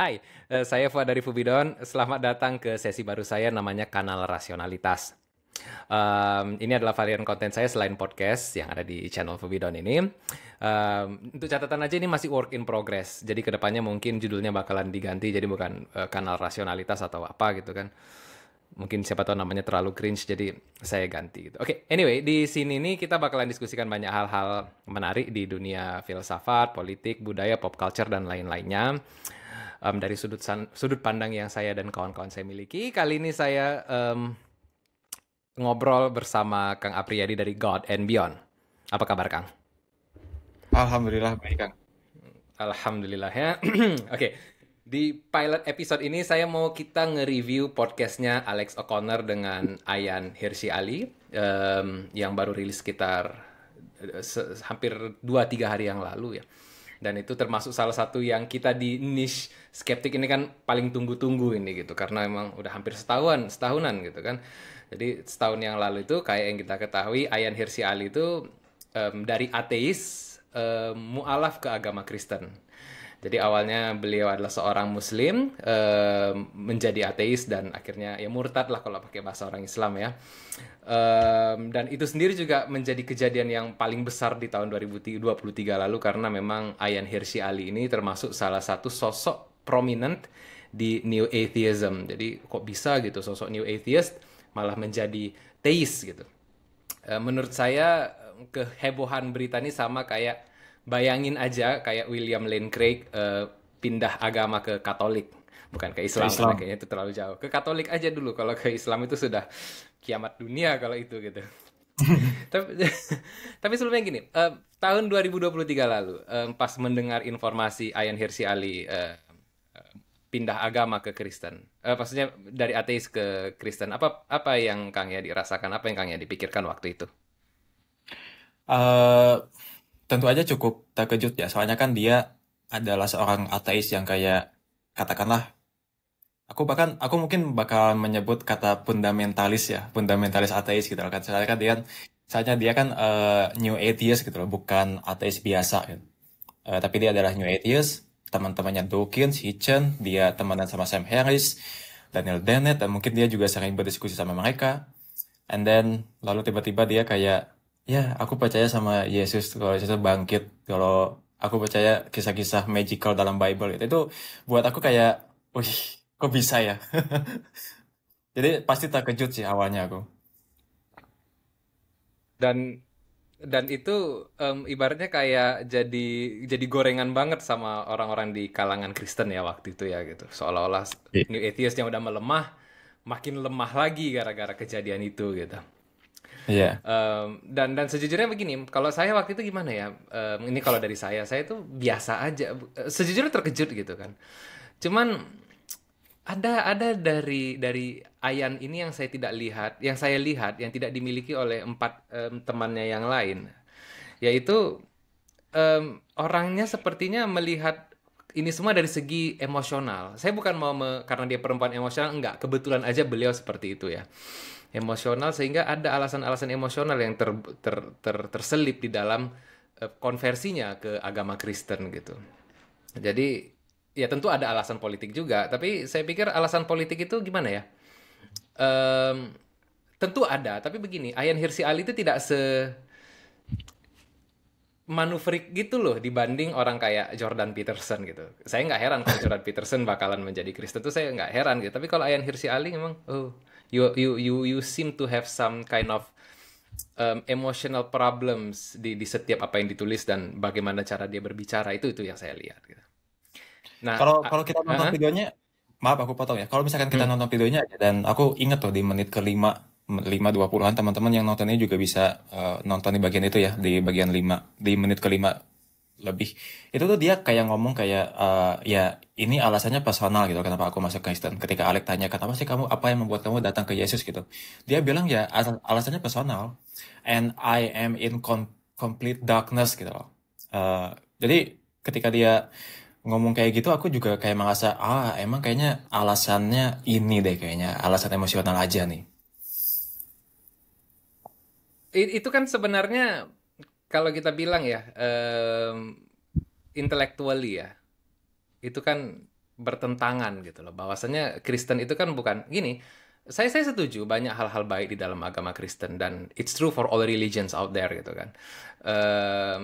Hai, saya Fuad dari Fubidon. Selamat datang ke sesi baru saya namanya Kanal Rasionalitas. Ini adalah varian konten saya selain podcast yang ada di channel Fubidon ini. Untuk catatan aja ini masih work in progress. Jadi kedepannya mungkin judulnya bakalan diganti jadi bukan Kanal Rasionalitas atau apa gitu kan. Mungkin siapa tahu namanya terlalu cringe jadi saya ganti gitu. Oke, anyway, di sini nih kita bakalan diskusikan banyak hal-hal menarik di dunia filsafat, politik, budaya, pop culture dan lain-lainnya dari sudut pandang yang saya dan kawan-kawan saya miliki. Kali ini saya ngobrol bersama Kang Apriyadi dari God and Beyond. Apa kabar, Kang? Alhamdulillah baik Kang. Alhamdulillah ya. Oke, di pilot episode ini saya mau kita nge-review podcastnya Alex O'Connor dengan Ayan Hirsi Ali yang baru rilis sekitar hampir 2-3 hari yang lalu ya. Dan itu termasuk salah satu yang kita di niche skeptik ini kan paling tunggu-tunggu ini gitu. Karena emang udah hampir setahunan gitu kan. Jadi setahun yang lalu itu kayak yang kita ketahui Ayan Hirsi Ali itu dari ateis mualaf ke agama Kristen. Jadi awalnya beliau adalah seorang Muslim, menjadi ateis dan akhirnya ya murtad lah kalau pakai bahasa orang Islam ya. Dan itu sendiri juga menjadi kejadian yang paling besar di tahun 2023 lalu karena memang Ayan Hirsi Ali ini termasuk salah satu sosok prominent di New Atheism. Jadi kok bisa gitu sosok New Atheist malah menjadi teis gitu. Menurut saya kehebohan berita ini sama kayak bayangin aja kayak William Lane Craig pindah agama ke Katolik, bukan ke Ke Islam karena Islam. kayaknya itu terlalu jauh. Ke Katolik aja dulu, kalau ke Islam itu sudah kiamat dunia kalau itu gitu. Tapi, tapi sebelumnya gini, tahun 2023 lalu, pas mendengar informasi Ayan Hirsi Ali pindah agama ke Kristen, maksudnya dari ateis ke Kristen, apa apa yang Kang ya dirasakan, apa yang Kang ya dipikirkan waktu itu? Eh, Tentu aja cukup terkejut ya, soalnya kan dia adalah seorang ateis yang kayak katakanlah, aku mungkin bakal menyebut kata fundamentalis ya, fundamentalis ateis gitu loh kan. Soalnya dia kan new atheist gitu loh, bukan ateis biasa gitu. Tapi dia adalah new atheist, teman-temannya Dawkins, Hitchen, dia temenan sama Sam Harris, Daniel Dennett, dan mungkin dia juga sering berdiskusi sama mereka. And then lalu tiba-tiba dia kayak, ya aku percaya sama Yesus kalau Yesus bangkit, kalau aku percaya kisah-kisah magical dalam Bible itu buat aku kayak, wih, kok bisa ya? Jadi pasti terkejut sih awalnya aku. Dan dan itu ibaratnya kayak jadi gorengan banget sama orang-orang di kalangan Kristen ya waktu itu ya gitu. Seolah-olah I- New Atheist yang udah melemah makin lemah lagi gara-gara kejadian itu gitu. Iya. Dan sejujurnya begini, kalau saya waktu itu gimana ya? Ini kalau dari saya itu biasa aja. Sejujurnya terkejut gitu kan. Cuman ada dari Ayan ini yang saya tidak lihat, yang saya lihat yang tidak dimiliki oleh empat temannya yang lain, yaitu orangnya sepertinya melihat ini semua dari segi emosional. Saya bukan mau karena dia perempuan emosional, enggak. Kebetulan aja beliau seperti itu ya. Emosional sehingga ada alasan-alasan emosional yang terselip di dalam konversinya ke agama Kristen gitu. Jadi ya tentu ada alasan politik juga, tapi saya pikir alasan politik itu gimana ya? Em, Tentu ada, tapi begini, Ayan Hirsi Ali itu tidak manuverik gitu loh dibanding orang kayak Jordan Peterson gitu. Saya nggak heran kalau Jordan Peterson bakalan menjadi Kristen tuh saya nggak heran gitu. Tapi kalau Ayan Hirsi Ali memang, oh, you seem to have some kind of emotional problems di setiap apa yang ditulis dan bagaimana cara dia berbicara itu yang saya lihat gitu. Nah, Kalau kalau kita nonton uh-uh. videonya, maaf aku potong ya. Kalau misalkan kita Hmm. nonton videonya aja, dan aku inget tuh di menit ke-5, 5:20-an teman-teman yang nonton ini juga bisa nonton di bagian itu ya, di bagian 5, di menit ke-5 lebih. Itu tuh dia kayak ngomong kayak, ya ini alasannya personal gitu, kenapa aku masuk Kristen. Ketika Alek tanya, kenapa sih kamu, apa yang membuat kamu datang ke Yesus gitu. Dia bilang ya alasannya personal. And I am in complete darkness gitu loh. Eh, jadi ketika dia ngomong kayak gitu aku juga kayak merasa emang kayaknya alasannya ini deh, kayaknya alasan emosional aja nih. Itu kan sebenarnya kalau kita bilang ya intellectually ya itu kan bertentangan gitu loh. Bahwasanya Kristen itu kan bukan gini. Saya setuju banyak hal-hal baik di dalam agama Kristen dan it's true for all religions out there gitu kan.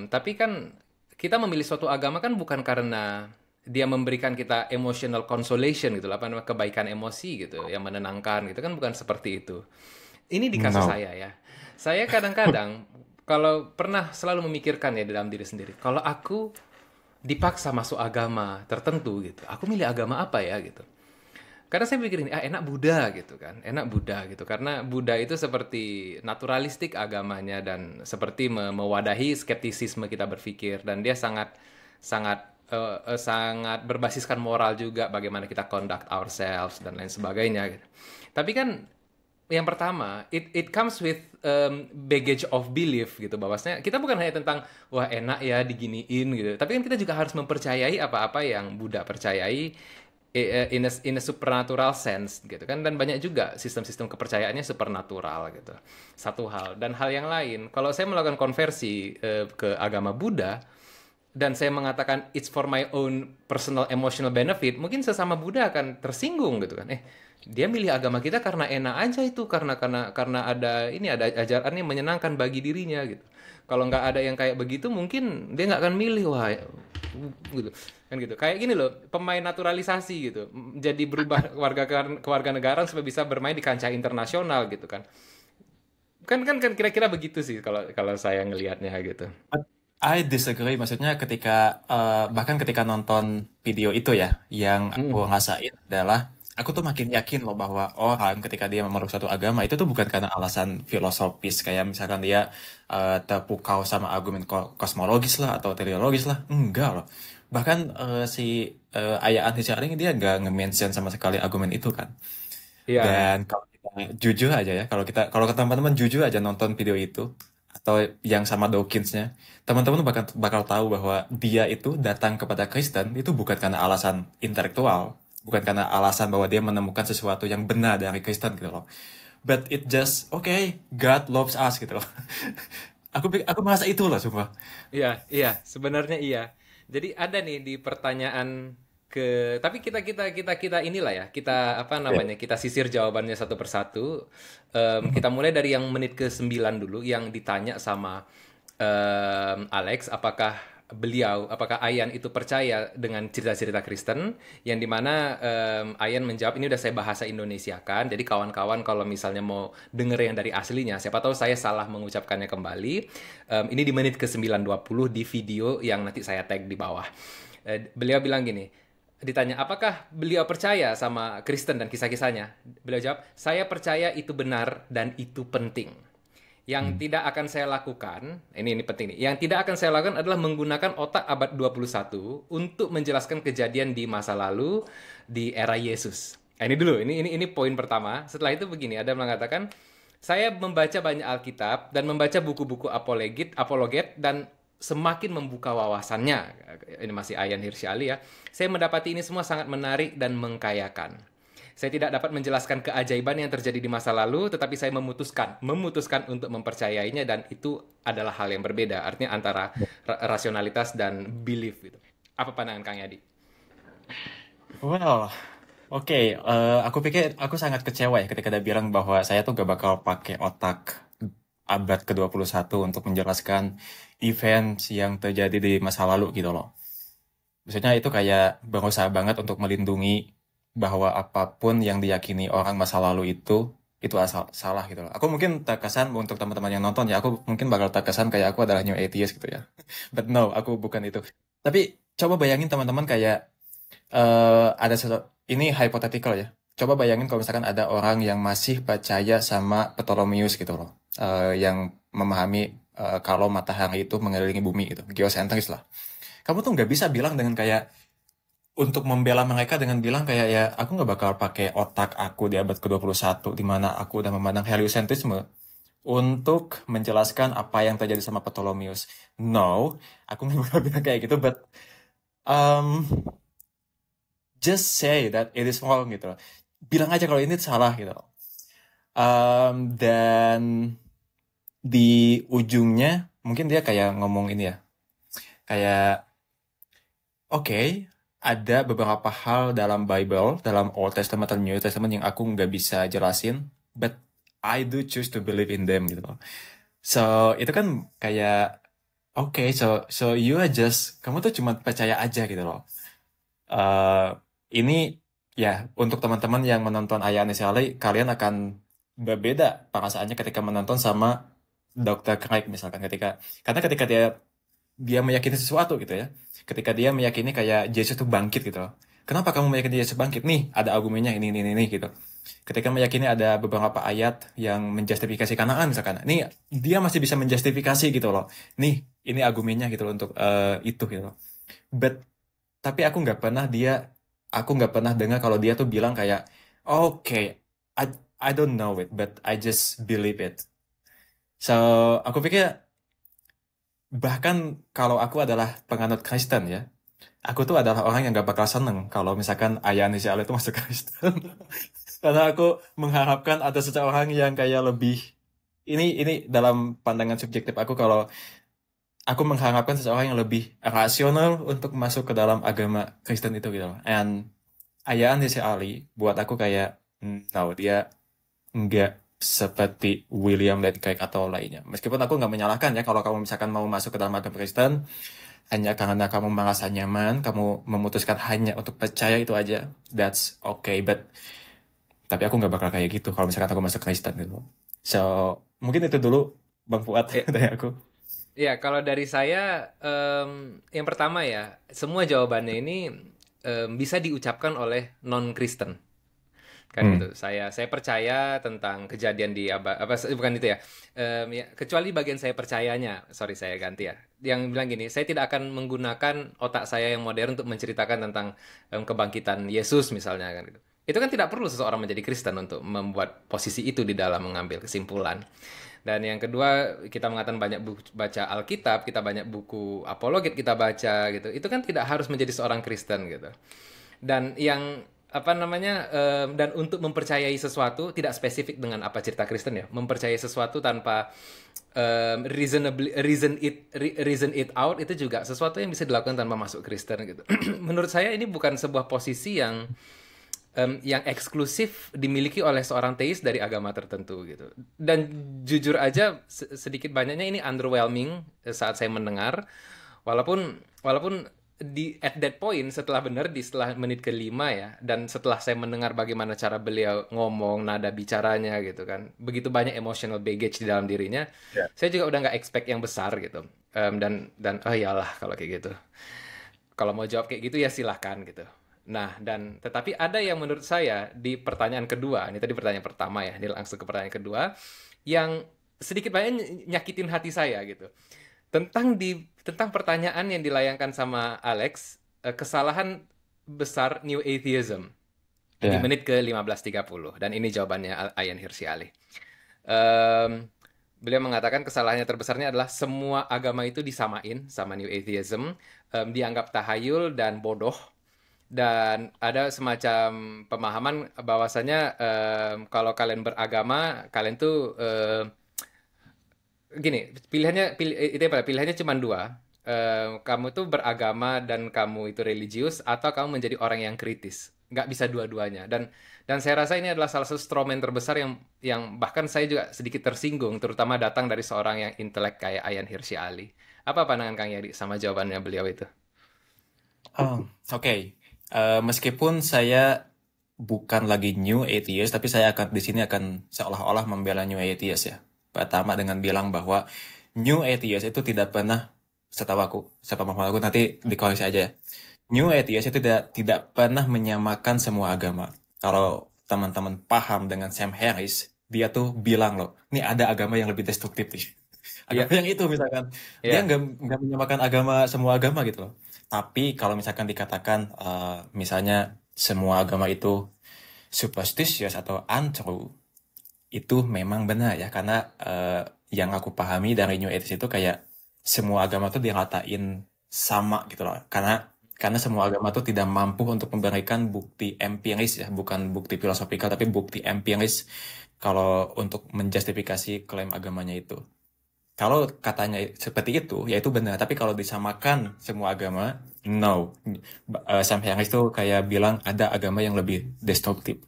Tapi kan kita memilih suatu agama kan bukan karena dia memberikan kita emotional consolation gitu, apa namanya kebaikan emosi gitu, yang menenangkan gitu kan bukan seperti itu. Ini di kasus No. saya ya. Saya kadang-kadang kalau pernah selalu memikirkan ya di dalam diri sendiri, kalau aku dipaksa masuk agama tertentu gitu, aku milih agama apa ya gitu. Karena saya pikirin, enak Buddha gitu kan, enak Buddha gitu. Karena Buddha itu seperti naturalistik agamanya dan seperti mewadahi skeptisisme kita berpikir dan dia sangat sangat sangat berbasiskan moral juga bagaimana kita conduct ourselves dan lain sebagainya gitu. Tapi kan yang pertama, it comes with baggage of belief gitu. Bahwasanya kita bukan hanya tentang wah enak ya diginiin gitu. Tapi kan kita juga harus mempercayai apa-apa yang Buddha percayai in a supernatural sense gitu kan, dan banyak juga sistem-sistem kepercayaannya supernatural gitu. Satu hal, dan hal yang lain, kalau saya melakukan konversi ke agama Buddha dan saya mengatakan it's for my own personal emotional benefit, mungkin sesama Buddha akan tersinggung gitu kan. Dia milih agama kita karena enak aja itu, karena ada ini, ada ajaran yang menyenangkan bagi dirinya gitu. Kalau nggak ada yang kayak begitu, mungkin dia nggak akan milih, wah gitu kan gitu. Kayak gini loh, pemain naturalisasi gitu, jadi berubah kewarga negara supaya bisa bermain di kancah internasional gitu kan. Kan kira-kira begitu sih kalau kalau saya ngelihatnya gitu. But I disagree. Maksudnya ketika bahkan ketika nonton video itu ya, yang Mm. aku rasain adalah aku tuh makin yakin loh bahwa orang ketika dia memeluk suatu agama itu tuh bukan karena alasan filosofis kayak misalkan dia terpukau sama argumen kosmologis lah atau teleologis lah. Enggak loh. Bahkan si Ayaan Hirsi dia nggak nge-mention sama sekali argumen itu kan. Iya. Dan kalau kita jujur aja ya, kalau teman-teman jujur aja nonton video itu atau yang sama Dawkinsnya, teman-teman bakal tahu bahwa dia itu datang kepada Kristen itu bukan karena alasan intelektual, bukan karena alasan bahwa dia menemukan sesuatu yang benar dari Kristen gitu loh. But it just okay, God loves us gitu loh. Aku merasa itu lah semua. Iya, iya, sebenarnya iya. Jadi ada nih di pertanyaan tapi kita inilah ya, kita apa namanya, kita sisir jawabannya satu persatu. Kita mulai dari yang menit ke-9 dulu, yang ditanya sama Alex, apakah Ayan itu percaya dengan cerita-cerita Kristen, yang dimana Ayan menjawab, ini udah saya bahasa Indonesiakan, jadi kawan-kawan kalau misalnya mau denger yang dari aslinya, siapa tahu saya salah mengucapkannya kembali. Ini di menit ke-9:20 di video yang nanti saya tag di bawah. Beliau bilang gini, ditanya apakah beliau percaya sama Kristen dan kisah-kisahnya. Beliau jawab, saya percaya itu benar dan itu penting. Yang Hmm. tidak akan saya lakukan, ini penting nih. Yang tidak akan saya lakukan adalah menggunakan otak abad 21 untuk menjelaskan kejadian di masa lalu di era Yesus. Nah, ini dulu, ini poin pertama. Setelah itu begini, ada yang mengatakan, saya membaca banyak Alkitab dan membaca buku-buku apologet dan semakin membuka wawasannya. Ini masih Ayan Hirsi Ali ya. Saya mendapati ini semua sangat menarik dan mengkayakan. Saya tidak dapat menjelaskan keajaiban yang terjadi di masa lalu, tetapi saya memutuskan untuk mempercayainya, dan itu adalah hal yang berbeda. Artinya antara rasionalitas dan belief gitu. Apa pandangan Kang Yadi? Well, oke, aku pikir aku sangat kecewa ya ketika dia bilang bahwa saya tuh gak bakal pakai otak abad ke-21 untuk menjelaskan event yang terjadi di masa lalu gitu loh. Maksudnya itu kayak berusaha banget untuk melindungi bahwa apapun yang diyakini orang masa lalu itu asal salah gitu loh. Aku mungkin terkesan untuk teman-teman yang nonton ya, aku mungkin bakal terkesan kayak aku adalah new atheist gitu ya. But no, aku bukan itu. Tapi coba bayangin teman-teman kayak ada ini hypothetical ya. Coba bayangin kalau misalkan ada orang yang masih percaya sama Ptolemeus gitu loh. Yang memahami kalau matahari itu mengelilingi bumi gitu. Geosentris lah. Kamu tuh nggak bisa bilang dengan kayak untuk membela mereka dengan bilang kayak ya aku nggak bakal pakai otak aku di abad ke-21 di mana aku udah memandang heliocentrisme untuk menjelaskan apa yang terjadi sama Ptolemeus. No, aku nggak bakal bilang kayak gitu, but um, just say that it is wrong gitu loh. Bilang aja kalau ini salah gitu loh. Dan di ujungnya mungkin dia kayak ngomong ini ya, kayak oke, ada beberapa hal dalam Bible, dalam Old Testament atau New Testament yang aku nggak bisa jelasin, but I do choose to believe in them gitu loh. So, itu kan kayak, oke, so you are just, kamu tuh cuma percaya aja gitu loh. Eh, ini ya, untuk teman-teman yang menonton Ayah Nisali, kalian akan berbeda perasaannya ketika menonton sama Dr. Craig misalkan karena ketika dia meyakini sesuatu gitu ya. Ketika dia meyakini kayak Yesus itu bangkit gitu loh. Kenapa kamu meyakini Yesus bangkit? Nih, ada argumennya ini gitu. Ketika meyakini ada beberapa ayat yang menjustifikasi Kanaan misalkan. Nih, dia masih bisa menjustifikasi gitu loh. Nih, ini argumennya gitu loh untuk itu gitu loh. But tapi aku nggak pernah dengar kalau dia tuh bilang kayak, oke, I I don't know it, but I just believe it. So, aku pikir bahkan kalau aku adalah penganut Kristen ya, aku tuh adalah orang yang gak bakal seneng kalau misalkan ayah inisial itu masuk Kristen. Karena aku mengharapkan ada seseorang yang kayak lebih, ini dalam pandangan subjektif aku, kalau aku mengharapkan seseorang yang lebih rasional untuk masuk ke dalam agama Kristen itu gitu loh. And ayah inisial Ali buat aku kayak, no, dia nggak seperti William Lane Craig atau lainnya. Meskipun aku nggak menyalahkan ya kalau kamu misalkan mau masuk ke dalam agama Kristen hanya karena kamu merasa nyaman, kamu memutuskan hanya untuk percaya itu aja, that's okay. But tapi aku nggak bakal kayak gitu kalau misalkan aku masuk Kristen gitu. So mungkin itu dulu Bang Fuad Ya, dari aku. ya, kalau dari saya, yang pertama ya, semua jawabannya ini bisa diucapkan oleh non-Kristen. Kan gitu. Saya percaya tentang kejadian di bukan itu ya. Ya, kecuali bagian saya percayanya. Sorry, saya ganti ya. Yang bilang gini, saya tidak akan menggunakan otak saya yang modern untuk menceritakan tentang kebangkitan Yesus misalnya kan gitu. Itu kan tidak perlu seseorang menjadi Kristen untuk membuat posisi itu di dalam mengambil kesimpulan. Dan yang kedua, kita mengatakan banyak baca Alkitab, kita banyak buku apologet kita baca gitu. Itu kan tidak harus menjadi seorang Kristen gitu. Dan yang apa namanya dan untuk mempercayai sesuatu tidak spesifik dengan apa cerita Kristen ya, mempercayai sesuatu tanpa reason it out itu juga sesuatu yang bisa dilakukan tanpa masuk Kristen gitu. Menurut saya ini bukan sebuah posisi yang eksklusif dimiliki oleh seorang teis dari agama tertentu gitu. Dan jujur aja sedikit banyaknya ini underwhelming saat saya mendengar, walaupun at that point setelah menit kelima ya, dan setelah saya mendengar bagaimana cara beliau ngomong, nada bicaranya gitu kan, begitu banyak emotional baggage di dalam dirinya, Ya. saya juga udah nggak expect yang besar gitu. Dan oh iyalah kalau kayak gitu, kalau mau jawab kayak gitu ya silahkan gitu. Nah, dan tetapi ada yang menurut saya di pertanyaan kedua, ini tadi pertanyaan pertama ya, ini langsung ke pertanyaan kedua, yang sedikit banyak nyakitin hati saya gitu. Tentang pertanyaan yang dilayangkan sama Alex, kesalahan besar New Atheism di Ya. menit ke 15.30, dan ini jawabannya Ayan Hirsi Ali. Em, Beliau mengatakan kesalahannya terbesarnya adalah semua agama itu disamain sama New Atheism, dianggap tahayul dan bodoh, dan ada semacam pemahaman bahwasanya kalau kalian beragama, kalian tuh gini, itu apa? Pilihannya cuma dua. Kamu tuh beragama dan kamu itu religius, atau kamu menjadi orang yang kritis. Nggak bisa dua-duanya. Dan saya rasa ini adalah salah satu strawman terbesar yang bahkan saya juga sedikit tersinggung, terutama datang dari seorang yang intelek kayak Ayan Hirsi Ali. Apa pandangan Kang Yadi sama jawabannya beliau itu? Oh, oke. Meskipun saya bukan lagi New Atheist, tapi saya akan di sini akan seolah-olah membela New Atheist ya. Pertama dengan bilang bahwa New Atheist itu tidak pernah, sepemahaman aku nanti dikoreksi aja ya. New Atheist itu tidak pernah menyamakan semua agama. Kalau teman-teman paham dengan Sam Harris, dia tuh bilang loh, ini ada agama yang lebih destruktif nih. Agama Iya, yang itu misalkan, dia iya. nggak menyamakan semua agama gitu loh. Tapi kalau misalkan dikatakan misalnya semua agama itu superstitious atau untrue, itu memang benar ya, karena yang aku pahami dari New Age itu kayak semua agama tuh diratain sama gitu loh. Karena semua agama tuh tidak mampu untuk memberikan bukti empiris ya, bukan bukti filosofikal tapi bukti empiris kalau untuk menjustifikasi klaim agamanya itu. Kalau katanya seperti itu, ya itu benar. Tapi kalau disamakan semua agama, no. Sam Harris tuh kayak bilang ada agama yang lebih destruktif.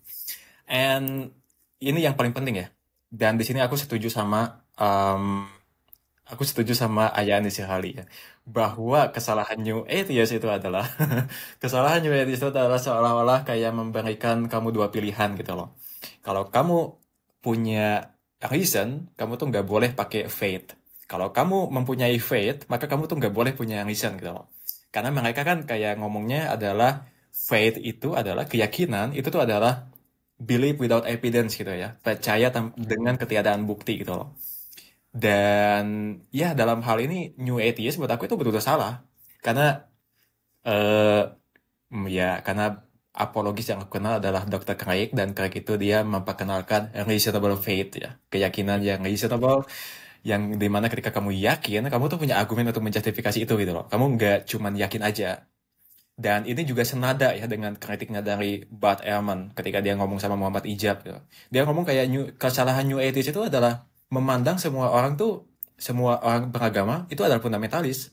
And ini yang paling penting ya. Dan di sini aku setuju sama Ayaan Hali ya, bahwa kesalahan New Atheist itu adalah kesalahan New Atheist itu adalah seolah-olah kayak memberikan kamu dua pilihan gitu loh. Kalau kamu punya reason, kamu tuh nggak boleh pakai faith. Kalau kamu mempunyai faith, maka kamu tuh nggak boleh punya reason gitu loh. Karena mereka kan kayak ngomongnya adalah faith itu adalah keyakinan, itu tuh adalah belief without evidence gitu ya. Percaya dengan ketiadaan bukti gitu loh. Dan ya dalam hal ini New Atheist buat aku itu betul-betul salah. Karena eh ya karena apologis yang aku kenal adalah Dr. Craig, dan Craig itu dia memperkenalkan reasonable faith ya. Keyakinan yang reasonable, yang dimana ketika kamu yakin, kamu tuh punya argumen untuk menjustifikasi itu gitu loh. Kamu nggak cuman yakin aja. Dan ini juga senada ya dengan kritiknya dari Bart Ehrman ketika dia ngomong sama Muhammad Ijab gitu. Dia ngomong kayak kesalahan New Atheist itu adalah memandang semua orang beragama itu adalah fundamentalis.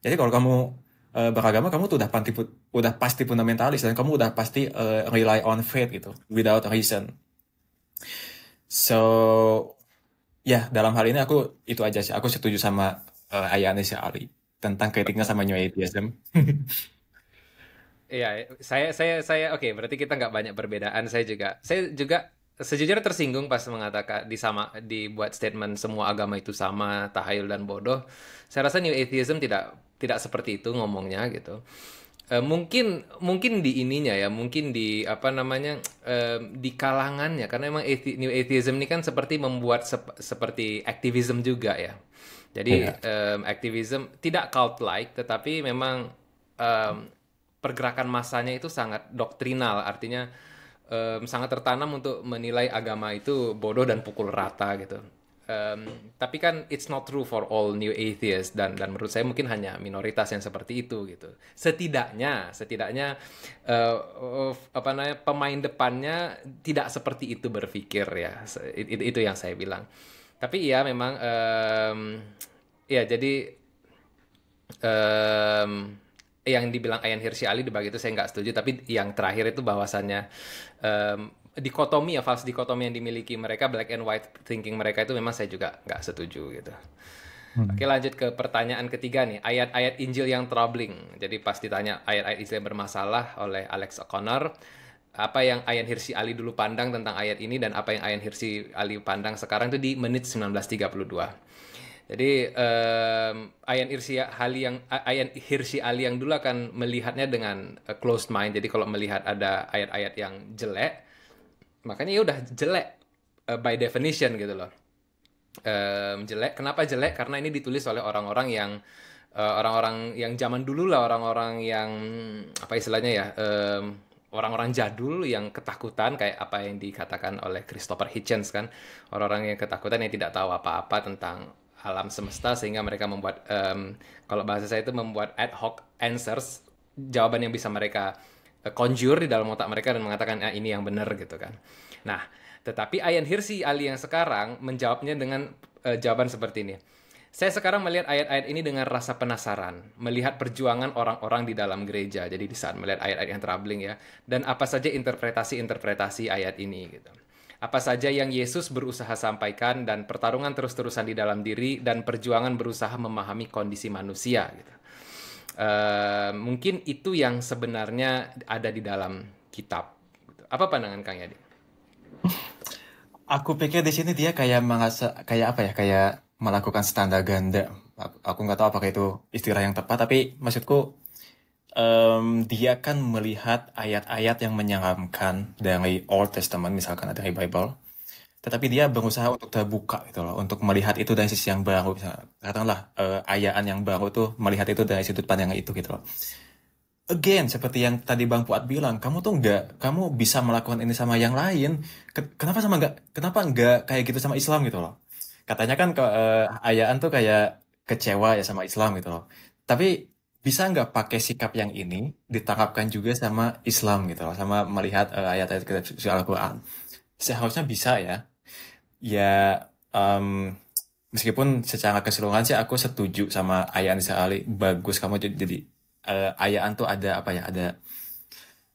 Jadi kalau kamu beragama, kamu tuh udah pasti fundamentalis, dan kamu udah pasti rely on faith gitu, without reason. So ya dalam hal ini aku itu aja sih. Aku setuju sama Ayaan Ali tentang kritiknya sama New Atheism. Iya, oke, berarti kita nggak banyak perbedaan. Saya juga sejujurnya tersinggung pas mengatakan dibuat statement semua agama itu sama, tahayul dan bodoh. Saya rasa New Atheism tidak tidak seperti itu ngomongnya gitu. Mungkin mungkin di ininya ya, mungkin di apa namanya, di kalangannya, karena emang New Atheism ini kan seperti membuat seperti aktivism juga ya. Jadi Iya. aktivism tidak cult-like, tetapi memang em, pergerakan masanya itu sangat doktrinal, artinya sangat tertanam untuk menilai agama itu bodoh dan pukul rata gitu. Tapi kan it's not true for all new atheists, dan menurut saya mungkin hanya minoritas yang seperti itu gitu. Setidaknya apa namanya, pemain depannya tidak seperti itu berpikir ya. Itu yang saya bilang. Tapi ya memang ya jadi em, yang dibilang Ayan Hirsi Ali di bagi itu saya nggak setuju, tapi yang terakhir itu bahwasannya dikotomi ya, false dikotomi yang dimiliki mereka, black and white thinking mereka itu memang saya juga nggak setuju gitu. Oke, Hmm. lanjut ke pertanyaan ketiga nih, ayat-ayat Injil yang troubling. Jadi pas ditanya ayat-ayat Injil yang bermasalah oleh Alex O'Connor, apa yang Ayan Hirsi Ali dulu pandang tentang ayat ini dan apa yang Ayan Hirsi Ali pandang sekarang, itu di menit 19:32. Jadi Ayan Hirsi Ali yang dulu akan melihatnya dengan closed mind. Jadi kalau melihat ada ayat-ayat yang jelek, makanya ya udah jelek by definition gitu loh. Jelek. Kenapa jelek? Karena ini ditulis oleh orang-orang yang zaman dulu lah, orang-orang yang apa istilahnya ya, orang-orang jadul yang ketakutan, kayak apa yang dikatakan oleh Christopher Hitchens kan, orang-orang yang ketakutan, yang tidak tahu apa-apa tentang alam semesta, sehingga mereka membuat kalau bahasa saya itu membuat ad hoc answers, jawaban yang bisa mereka conjure di dalam otak mereka dan mengatakan ini yang benar gitu kan. Nah, tetapi Ayan Hirsi Ali yang sekarang menjawabnya dengan jawaban seperti ini. Saya sekarang melihat ayat-ayat ini dengan rasa penasaran, melihat perjuangan orang-orang di dalam gereja. Jadi di saat melihat ayat-ayat yang troubling ya, dan apa saja interpretasi-interpretasi ayat ini gitu. Apa saja yang Yesus berusaha sampaikan, dan pertarungan terus-terusan di dalam diri, dan perjuangan berusaha memahami kondisi manusia gitu. Mungkin itu yang sebenarnya ada di dalam kitab. Apa pandangan Kang Yadi? Aku pikir di sini dia kayak merasa kayak apa ya, kayak melakukan standar ganda. Aku nggak tahu apakah itu istilah yang tepat, tapi maksudku dia kan melihat ayat-ayat yang menyeramkan dari Old Testament, misalkan dari Bible, tetapi dia berusaha untuk terbuka gitu loh, untuk melihat itu dari sisi yang baru. Katakanlah ayaan yang baru tuh melihat itu dari sudut pandang yang itu gitu loh. Again, seperti yang tadi Bang Fuad bilang, kamu bisa melakukan ini sama yang lain. Kenapa nggak kayak gitu sama Islam gitu loh? Katanya kan ayaan tuh kayak kecewa ya sama Islam gitu loh. Tapi bisa nggak pakai sikap yang ini diterapkan juga sama Islam gitu loh, sama melihat ayat-ayat kitab suci Al-Quran? Seharusnya bisa ya. Ya, em, Meskipun secara keseluruhan sih aku setuju sama Ayaan Ali, bagus kamu jadi Ayaan tuh ada apa ya, ada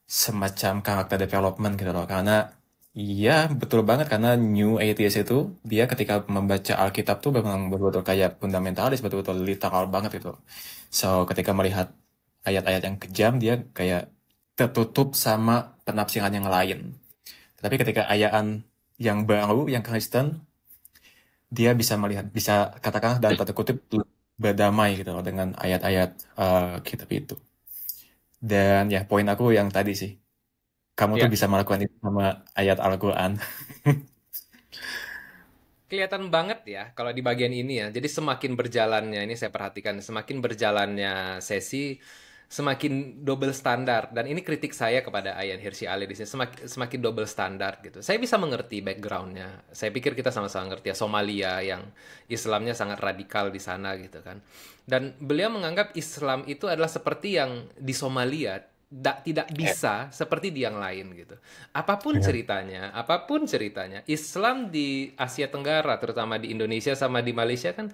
semacam karakter development gitu loh, karena iya betul banget, karena New Atheist itu dia ketika membaca Alkitab tuh memang betul-betul kayak fundamentalis, betul-betul literal banget gitu. So ketika melihat ayat-ayat yang kejam dia kayak tertutup sama penafsiran yang lain. Tapi ketika ayaan yang baru, yang Kristen, dia bisa melihat, bisa katakanlah dalam tanda kutip berdamai gitu loh dengan ayat-ayat kitab itu. Dan ya poin aku yang tadi sih, kamu tuh Ya, bisa melakukan itu sama ayat Al-Quran. kelihatan banget ya kalau di bagian ini ya. Jadi semakin berjalannya ini saya perhatikan, semakin berjalannya sesi, semakin double standar. Dan ini kritik saya kepada Ayan Hirsi Ali di sini, semakin double standar gitu. Saya bisa mengerti backgroundnya. Saya pikir kita sama-sama ngerti ya, Somalia yang Islamnya sangat radikal di sana gitu kan. Dan beliau menganggap Islam itu adalah seperti yang di Somalia, tidak Ya, bisa seperti di yang lain gitu. Apapun ceritanya, Islam di Asia Tenggara, terutama di Indonesia sama di Malaysia kan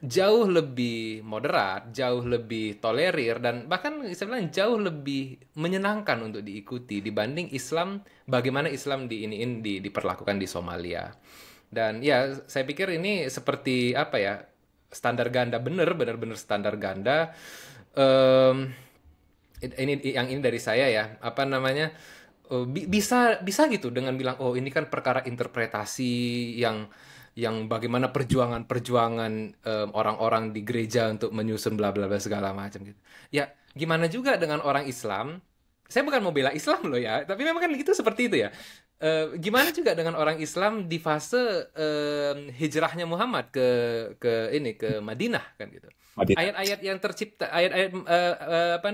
jauh lebih moderat, jauh lebih tolerir, dan bahkan saya bilang jauh lebih menyenangkan untuk diikuti dibanding Islam, bagaimana Islam diperlakukan di Somalia. Dan ya, saya pikir ini seperti apa ya, standar ganda, bener-bener standar ganda. Em, ini dari saya ya, apa namanya, bisa bisa gitu dengan bilang oh ini kan perkara interpretasi yang bagaimana perjuangan-perjuangan orang-orang di gereja untuk menyusun bla bla bla segala macam gitu. Ya, gimana juga dengan orang Islam? Saya bukan mau bela Islam loh ya, tapi memang kan gitu seperti itu ya. Gimana juga dengan orang Islam di fase hijrahnya Muhammad ke Madinah kan gitu. Madinah. Ayat-ayat yang tercipta, ayat-ayat apa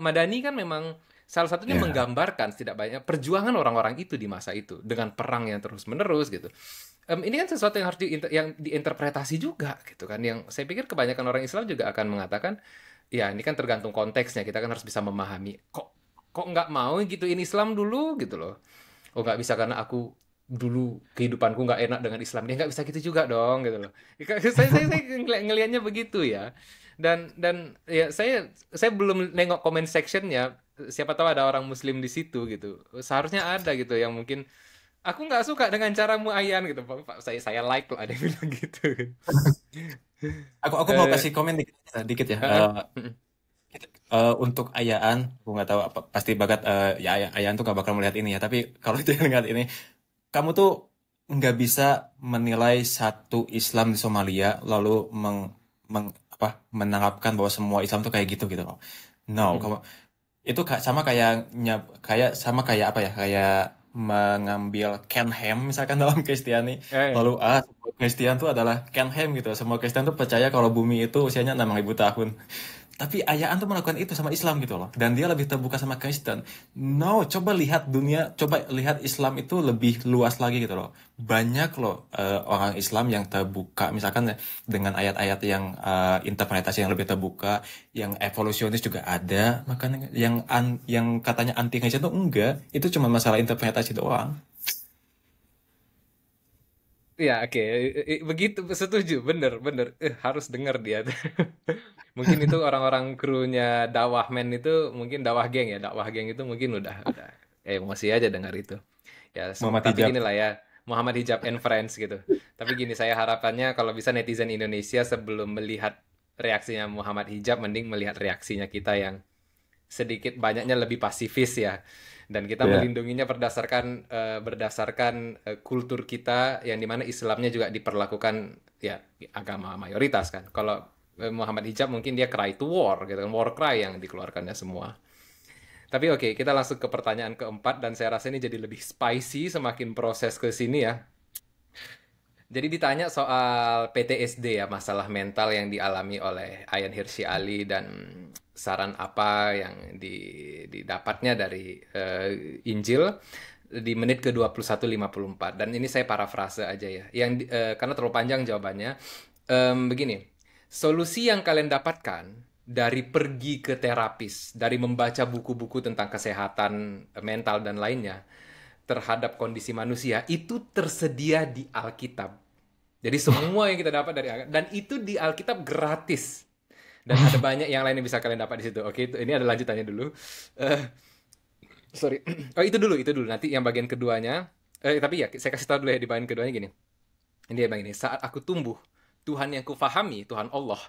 Madani kan memang salah satunya Ya. menggambarkan tidak banyak perjuangan orang-orang itu di masa itu dengan perang yang terus-menerus gitu. Ini kan sesuatu yang harus yang diinterpretasi juga gitu kan. Yang saya pikir kebanyakan orang Islam juga akan mengatakan, ya ini kan tergantung konteksnya. Kita kan harus bisa memahami. Kok kok nggak mau gituin Islam dulu gitu loh. Oh nggak bisa karena aku dulu kehidupanku nggak enak dengan Islam. Dia nggak bisa gitu juga dong gitu loh. Saya ngelihatnya begitu ya. Dan ya saya belum nengok comment sectionnya. Siapa tahu ada orang Muslim di situ gitu. Seharusnya ada gitu yang mungkin aku nggak suka dengan caramu Ayan gitu. Pak, saya like loh ada yang bilang gitu. Aku mau Eh, kasih komen dikit, dikit ya. heeh. Untuk Ayaan, aku nggak tahu apa, pasti bakat ya Ayaan tuh nggak bakal melihat ini ya. Tapi kalau dia lihat ini, kamu tuh nggak bisa menilai satu Islam di Somalia lalu apa, menerapkan bahwa semua Islam tuh kayak gitu gitu loh. No, kamu itu sama kayak sama kayak apa ya, kayak mengambil Ken Ham misalkan dalam Kristiani, Eh, lalu semua Kristen tuh adalah Ken Ham gitu, semua Kristen tuh percaya kalau bumi itu usianya 6.000 tahun. Tapi Ayaan tuh melakukan itu sama Islam gitu loh, dan dia lebih terbuka sama Kristen. No, coba lihat dunia, coba lihat Islam itu lebih luas lagi gitu loh. Banyak loh orang Islam yang terbuka, misalkan ya, dengan ayat-ayat yang interpretasi yang lebih terbuka, yang evolusionis juga ada. Makanya yang katanya anti Kristen tuh enggak, itu cuma masalah interpretasi doang. ya oke. Begitu setuju, bener bener. Harus dengar dia. Mungkin itu orang-orang krunya Dakwah Men itu mungkin Dakwah Geng itu mungkin udah emosi aja dengar itu. Ya, Muhammad tapi Hijab. gini lah ya, Muhammad Hijab and Friends gitu. Tapi gini, saya harapannya kalau bisa netizen Indonesia sebelum melihat reaksinya Muhammad Hijab, mending melihat reaksinya kita yang sedikit banyaknya lebih pasifis ya. Dan kita Ya. melindunginya berdasarkan kultur kita yang dimana Islamnya juga diperlakukan ya agama mayoritas kan. Kalau Muhammad Hijab mungkin dia cry to war gitu kan, war cry yang dikeluarkannya semua. Tapi oke, kita langsung ke pertanyaan keempat dan saya rasa ini jadi lebih spicy semakin proses ke sini ya. Jadi ditanya soal PTSD ya, masalah mental yang dialami oleh Ayan Hirsi Ali dan saran apa yang didapatnya dari Injil di menit ke 21:54. Dan ini saya parafrase aja ya. Karena terlalu panjang jawabannya. Begini, solusi yang kalian dapatkan dari pergi ke terapis, dari membaca buku-buku tentang kesehatan mental dan lainnya terhadap kondisi manusia itu tersedia di Alkitab. Jadi semua yang kita dapat dari agama, dan itu di Alkitab gratis. Dan ada banyak yang lain yang bisa kalian dapat di situ. Oke, ini ada lanjutannya dulu. Eh, sorry. Oh, itu dulu. Nanti yang bagian keduanya. Tapi ya, saya kasih tahu dulu ya di bagian keduanya gini. Ini dia bilang ini, saat aku tumbuh, Tuhan yang kufahami, Tuhan Allah,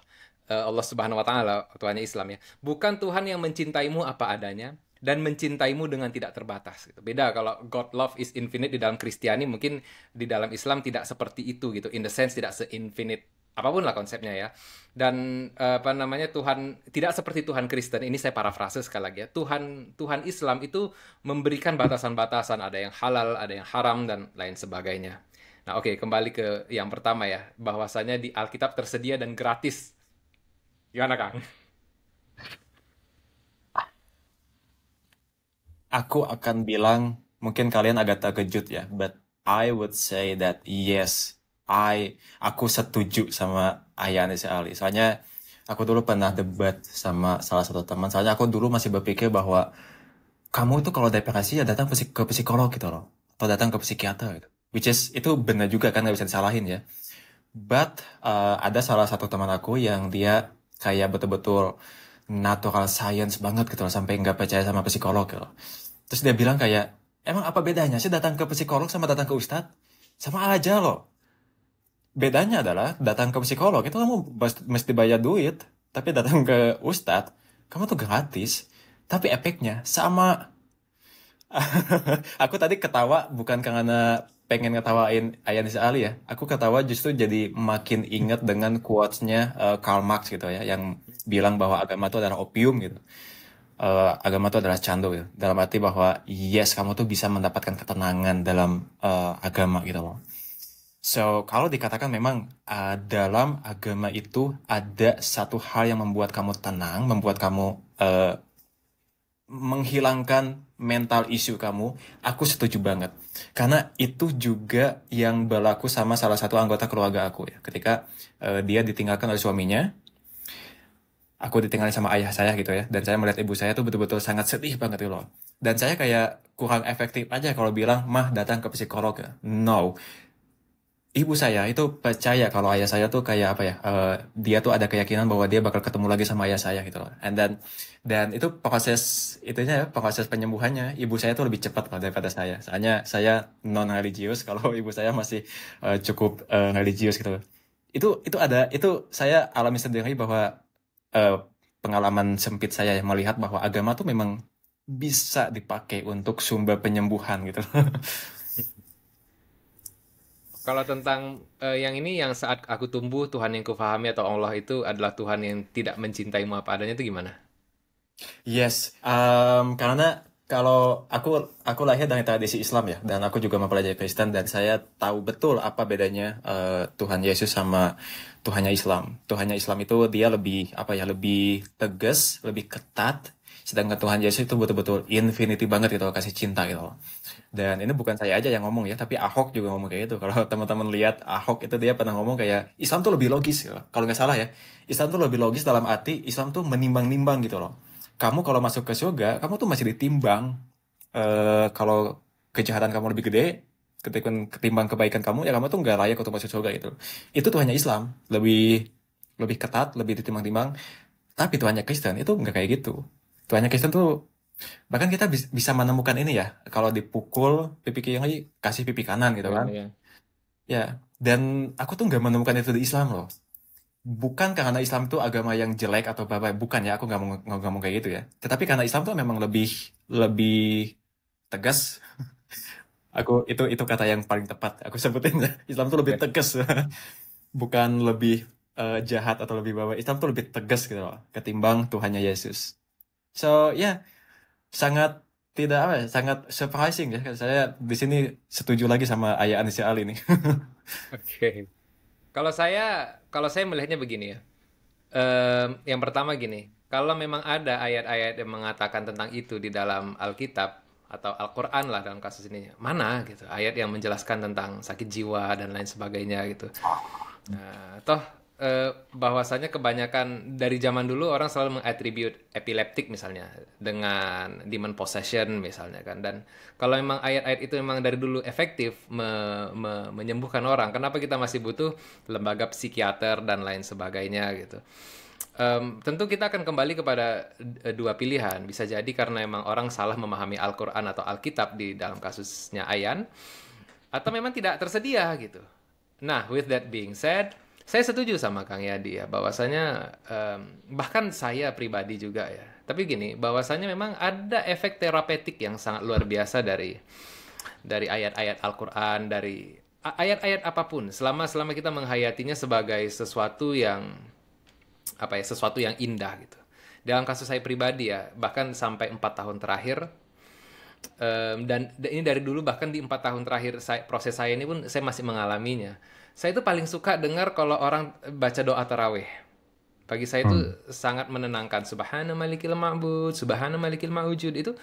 Allah Subhanahu wa taala, Tuhannya Islam ya. Bukan Tuhan yang mencintaimu apa adanya dan mencintaimu dengan tidak terbatas gitu. Beda kalau God love is infinite di dalam Kristiani, mungkin di dalam Islam tidak seperti itu gitu. In the sense tidak se-infinite apapun lah konsepnya ya. Dan apa namanya, Tuhan tidak seperti Tuhan Kristen. Ini saya parafrase sekali lagi ya. Tuhan Islam itu memberikan batasan-batasan, ada yang halal, ada yang haram dan lain sebagainya. Nah, oke, kembali ke yang pertama ya, bahwasanya di Alkitab tersedia dan gratis. Gimana, Kang? Aku akan bilang, mungkin kalian agak terkejut ya, but I would say that yes, aku setuju sama Ayah Anissa Ali. Soalnya aku dulu pernah debat sama salah satu teman. Soalnya aku dulu masih berpikir bahwa kamu itu kalau depresi ya datang ke psikolog gitu loh, atau datang ke psikiater gitu. Which is itu benar juga kan, nggak bisa disalahin ya. But ada salah satu teman aku yang dia kayak betul-betul natural science banget gitu loh, sampai nggak percaya sama psikolog gitu loh. Terus dia bilang kayak, emang apa bedanya sih datang ke psikolog sama datang ke ustadz? Sama aja loh. Bedanya adalah datang ke psikolog itu kamu mesti bayar duit, tapi datang ke ustadz kamu tuh gratis. Tapi efeknya sama. Aku tadi ketawa bukan karena pengen ngetawain Ayanis Ali ya. Aku ketawa justru jadi makin inget dengan quotes-nya Karl Marx gitu ya, yang bilang bahwa agama itu adalah opium gitu. Agama itu adalah candu gitu. Dalam arti bahwa yes, kamu tuh bisa mendapatkan ketenangan dalam agama gitu loh. So, kalau dikatakan memang dalam agama itu ada satu hal yang membuat kamu tenang, membuat kamu menghilangkan mental issue kamu, aku setuju banget. Karena itu juga yang berlaku sama salah satu anggota keluarga aku ya. Ketika dia ditinggalkan oleh suaminya, aku ditinggalin sama ayah saya gitu ya. Dan saya melihat ibu saya tuh betul-betul sangat sedih banget gitu loh. Dan saya kayak kurang efektif aja kalau bilang, mah datang ke psikolog ya. No, ibu saya itu percaya kalau ayah saya tuh kayak apa ya, dia tuh ada keyakinan bahwa dia bakal ketemu lagi sama ayah saya gitu loh. Dan itu proses itunya ya, proses penyembuhannya ibu saya tuh lebih cepat loh daripada saya. Soalnya saya non religius, kalau ibu saya masih cukup religius gitu. Itu saya alami sendiri bahwa eh, pengalaman sempit saya yang melihat bahwa agama tuh memang bisa dipakai untuk sumber penyembuhan gitu. Kalau tentang yang ini, yang saat aku tumbuh, Tuhan yang kufahami atau Allah itu adalah Tuhan yang tidak mencintaimu apa adanya, itu gimana? Yes, karena kalau aku lahir dari tradisi Islam ya, dan aku juga mempelajari Kristen dan saya tahu betul apa bedanya Tuhan Yesus sama Tuhannya Islam. Tuhannya Islam itu dia lebih apa ya, lebih tegas, lebih ketat, sedangkan Tuhan Yesus itu betul-betul infinity banget gitu, kasih cinta gitu loh. Dan ini bukan saya aja yang ngomong ya, tapi Ahok juga ngomong kayak gitu. Kalau teman-teman lihat Ahok itu dia pernah ngomong kayak Islam tuh lebih logis, gitu. Kalau nggak salah ya, Islam tuh lebih logis dalam arti Islam tuh menimbang-nimbang gitu loh. Kamu kalau masuk ke surga, kamu tuh masih ditimbang. Kalau kejahatan kamu lebih gede, ketika ketimbang kebaikan kamu, ya kamu tuh nggak layak untuk masuk surga gitu. Itu Tuhannya Islam, lebih lebih ketat, lebih ditimbang-timbang. Tapi Tuhannya Kristen itu nggak kayak gitu. Tuhannya Kristen tuh bahkan kita bisa menemukan ini ya, kalau dipukul pipi kiri kasih pipi kanan gitu Ya, kan. ya. Ya, dan aku tuh nggak menemukan itu di Islam loh. Bukan karena Islam itu agama yang jelek atau apa, bukan ya, aku nggak ngomong kayak gitu ya. Tetapi karena Islam tuh memang lebih lebih tegas. Itu kata yang paling tepat aku sebutin ya. Islam tuh lebih Oke. tegas, bukan lebih jahat atau lebih bawah. Islam tuh lebih tegas gitu loh, ketimbang Tuhannya Yesus. So ya, sangat tidak apa ya, sangat surprising ya. Saya di sini setuju lagi sama Ayah Anissa Ali nih. Oke. Kalau saya melihatnya begini ya. Yang pertama gini, kalau memang ada ayat-ayat yang mengatakan tentang itu di dalam Alkitab atau Al-Quran lah dalam kasus ini, mana gitu ayat yang menjelaskan tentang sakit jiwa dan lain sebagainya gitu. Nah, toh bahwasanya kebanyakan dari zaman dulu orang selalu mengatribute epileptik misalnya dengan demon possession misalnya kan. Dan kalau memang ayat-ayat itu memang dari dulu efektif menyembuhkan orang, kenapa kita masih butuh lembaga psikiater dan lain sebagainya gitu. Tentu kita akan kembali kepada dua pilihan. Bisa jadi karena memang orang salah memahami Al-Quran atau Alkitab di dalam kasusnya Ayan, atau memang tidak tersedia gitu. Nah, with that being said, saya setuju sama Kang Yadi ya, bahwasanya bahkan saya pribadi juga ya. Tapi gini, bahwasanya memang ada efek terapeutik yang sangat luar biasa dari ayat-ayat Al-Quran, dari ayat-ayat apapun, selama kita menghayatinya sebagai sesuatu yang apa ya, sesuatu yang indah gitu. Dalam kasus saya pribadi ya, bahkan sampai 4 tahun terakhir, dan ini dari dulu, bahkan di 4 tahun terakhir proses saya ini pun saya masih mengalaminya. Saya itu paling suka dengar kalau orang baca doa tarawih. Bagi saya itu sangat menenangkan. Subhana malikil ma'bud, subhana malikil ma'ujud. Itu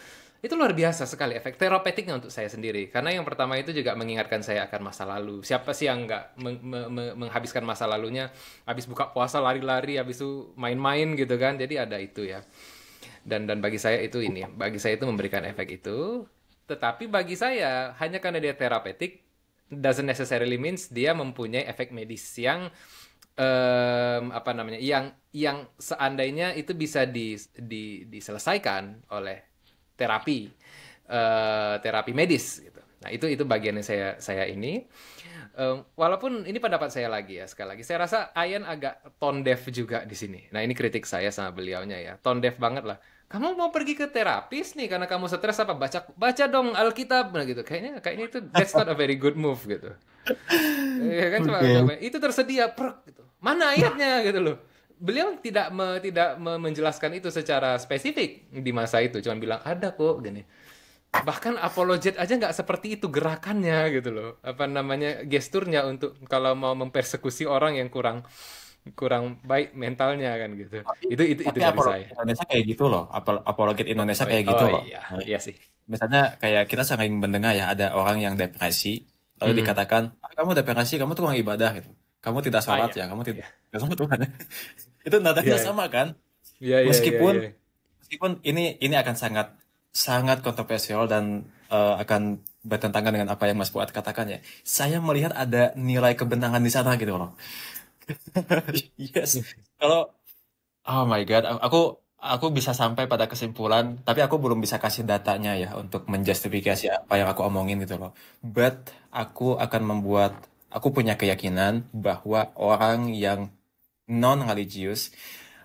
luar biasa sekali efek terapeutiknya untuk saya sendiri. Karena yang pertama itu juga mengingatkan saya akan masa lalu. Siapa sih yang nggak menghabiskan masa lalunya habis buka puasa lari-lari, habis itu main-main gitu kan. Jadi ada itu ya. Dan bagi saya itu bagi saya itu memberikan efek itu. Tetapi bagi saya, hanya karena dia terapeutik, doesn't necessarily means dia mempunyai efek medis yang apa namanya, yang seandainya itu bisa diselesaikan oleh terapi terapi medis gitu. Nah, itu bagian yang saya ini. Walaupun ini pendapat saya lagi ya, sekali lagi saya rasa Ayan agak tone deaf juga di sini. Nah, ini kritik saya sama beliaunya ya, tone deaf banget lah. Kamu mau pergi ke terapis nih karena kamu stres, apa baca dong Alkitab, nah gitu. Kayaknya itu that's not a very good move gitu. Ya kan, coba itu tersedia gitu. Mana ayatnya gitu loh. Beliau tidak menjelaskan itu secara spesifik di masa itu, cuma bilang ada kok gini. Bahkan apologet aja nggak seperti itu gerakannya gitu loh. Apa namanya, gesturnya untuk kalau mau mempersekusi orang yang kurang baik mentalnya kan gitu. Itu Tapi dari apologet saya. Indonesia kayak gitu loh. Apologet Indonesia kayak gitu loh. Iya sih. Misalnya kayak kita sering mendengar ya, ada orang yang depresi, lalu Mhm. dikatakan, "Ah, kamu depresi, kamu tuh kurang ibadah gitu. Kamu tidak sholat Iya, ya, kamu tidak iya, sama Tuhan." Itu nadanya iya, sama kan? iya, iya, iya, Meskipun iya. meskipun ini akan sangat sangat kontroversial dan akan bertentangan dengan apa yang Mas Fuad katakan ya. Saya melihat ada nilai kebenaran di sana gitu loh. Yes. Kalau oh my God, aku bisa sampai pada kesimpulan, tapi aku belum bisa kasih datanya ya untuk menjustifikasi apa yang aku omongin gitu loh. But aku punya keyakinan bahwa orang yang non-religius,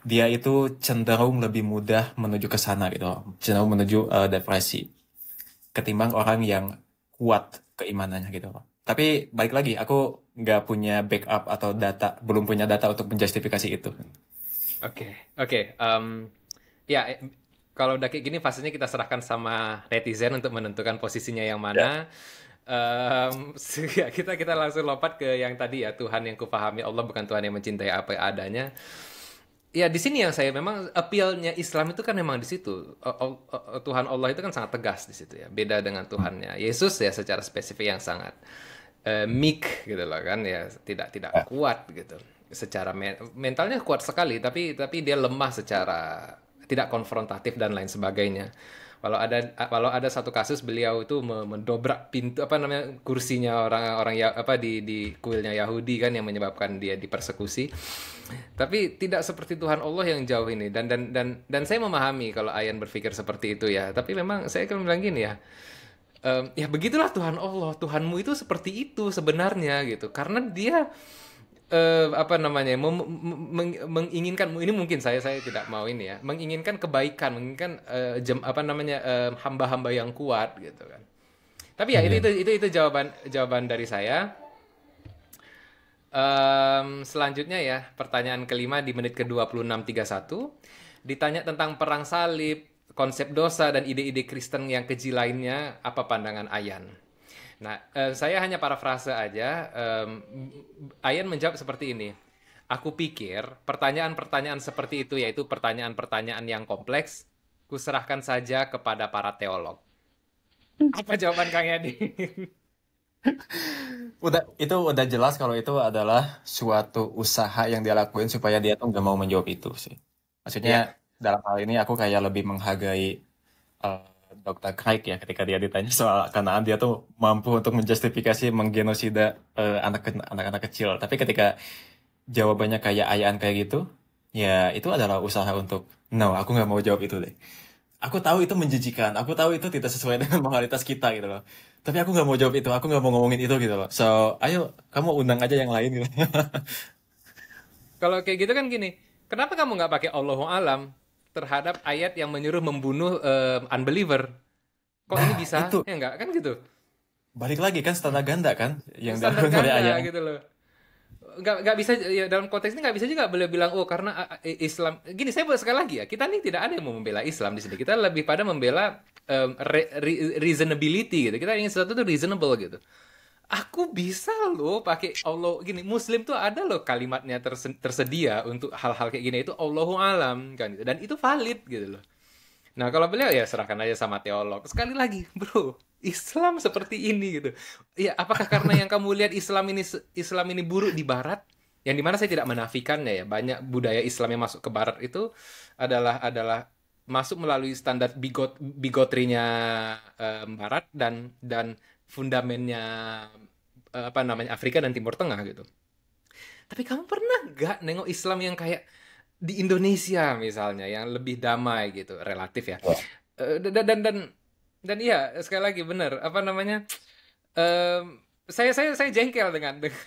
dia itu cenderung lebih mudah menuju ke sana gitu loh. Cenderung menuju depresi ketimbang orang yang kuat keimanannya gitu loh. Tapi balik lagi, aku nggak punya backup atau belum punya data untuk menjustifikasi itu. Oke. Ya, kalau udah kayak gini pastinya kita serahkan sama netizen untuk menentukan posisinya yang Ya. mana. Ya, kita langsung lompat ke yang tadi ya, Tuhan yang kupahami, Allah bukan Tuhan yang mencintai apa adanya. Ya, di sini yang saya memang appeal-nya Islam itu kan memang di situ. Tuhan Allah itu kan sangat tegas di situ ya. Beda dengan Tuhannya Yesus ya, secara spesifik yang sangat meek gitu loh kan ya, tidak Ya. kuat gitu. Secara mentalnya kuat sekali, tapi dia lemah secara tidak konfrontatif dan lain sebagainya. Kalau ada satu kasus beliau itu mendobrak pintu, apa namanya, kursinya orang-orang ya, apa di kuilnya Yahudi kan, yang menyebabkan dia dipersekusi. Tapi tidak seperti Tuhan Allah yang jauh ini, dan saya memahami kalau Ayan berpikir seperti itu ya. Tapi memang saya akan bilang gini ya, ya begitulah Tuhan Allah. Tuhanmu itu seperti itu sebenarnya gitu, karena dia apa namanya, menginginkan, ini mungkin saya tidak mau ini ya, menginginkan kebaikan, menginginkan apa namanya, hamba-hamba yang kuat gitu kan. Tapi ya Iya. itu jawaban dari saya. Selanjutnya ya, pertanyaan kelima di menit ke 26:31, ditanya tentang perang salib, konsep dosa, dan ide-ide Kristen yang keji lainnya, apa pandangan Ayan? Nah, saya hanya parafrase aja. Ayan menjawab seperti ini. Aku pikir pertanyaan-pertanyaan seperti itu, yaitu pertanyaan-pertanyaan yang kompleks, kuserahkan saja kepada para teolog. Apa jawaban Kang Yadi? Udah jelas kalau itu adalah suatu usaha yang dia lakuin supaya dia tuh nggak mau menjawab itu sih. Ya, Maksudnya dalam hal ini aku kayak lebih menghargai eh, Dr. Craig ya ketika dia ditanya soal Kanaan dia tuh mampu untuk menjustifikasi menggenosida anak-anak kecil. Tapi ketika jawabannya kayak ayaan kayak gitu, ya itu adalah usaha untuk no, aku nggak mau jawab itu deh. Aku tahu itu menjijikan, aku tahu itu tidak sesuai dengan moralitas kita gitu loh. Tapi aku nggak mau jawab itu, aku nggak mau ngomongin itu gitu loh. So, ayo kamu undang aja yang lain gitu. kalau kayak gitu kan gini, kenapa kamu nggak pakai Allahu alam terhadap ayat yang menyuruh membunuh unbeliever? Kok ini Nah, bisa? itu Ya enggak kan gitu. balik lagi kan standar ganda kan yang Standar dilakukan oleh ganda ayah. gitu loh. Nggak bisa ya, dalam konteks ini nggak bisa juga beliau bilang oh karena Islam gini saya buat sekali lagi ya kita nih tidak ada yang mau membela Islam di sini kita lebih pada membela reasonability gitu kita ingin sesuatu itu reasonable gitu aku bisa loh pakai Allah gini Muslim tuh ada loh kalimatnya tersedia untuk hal-hal kayak gini itu Allahu alam kan gitu. Dan itu valid gitu loh. Nah, kalau beliau ya serahkan aja sama teolog. Sekali lagi, bro, Islam seperti ini gitu. Ya, apakah karena yang kamu lihat Islam ini buruk di Barat? Yang dimana saya tidak menafikannya ya. Banyak budaya Islam yang masuk ke Barat itu adalah masuk melalui standar bigotrinya Barat dan fundamennya apa namanya Afrika dan Timur Tengah gitu. Tapi kamu pernah nggak nengok Islam yang kayak di Indonesia misalnya yang lebih damai gitu, relatif ya. Ya. Dan iya sekali lagi benar apa namanya? Saya jengkel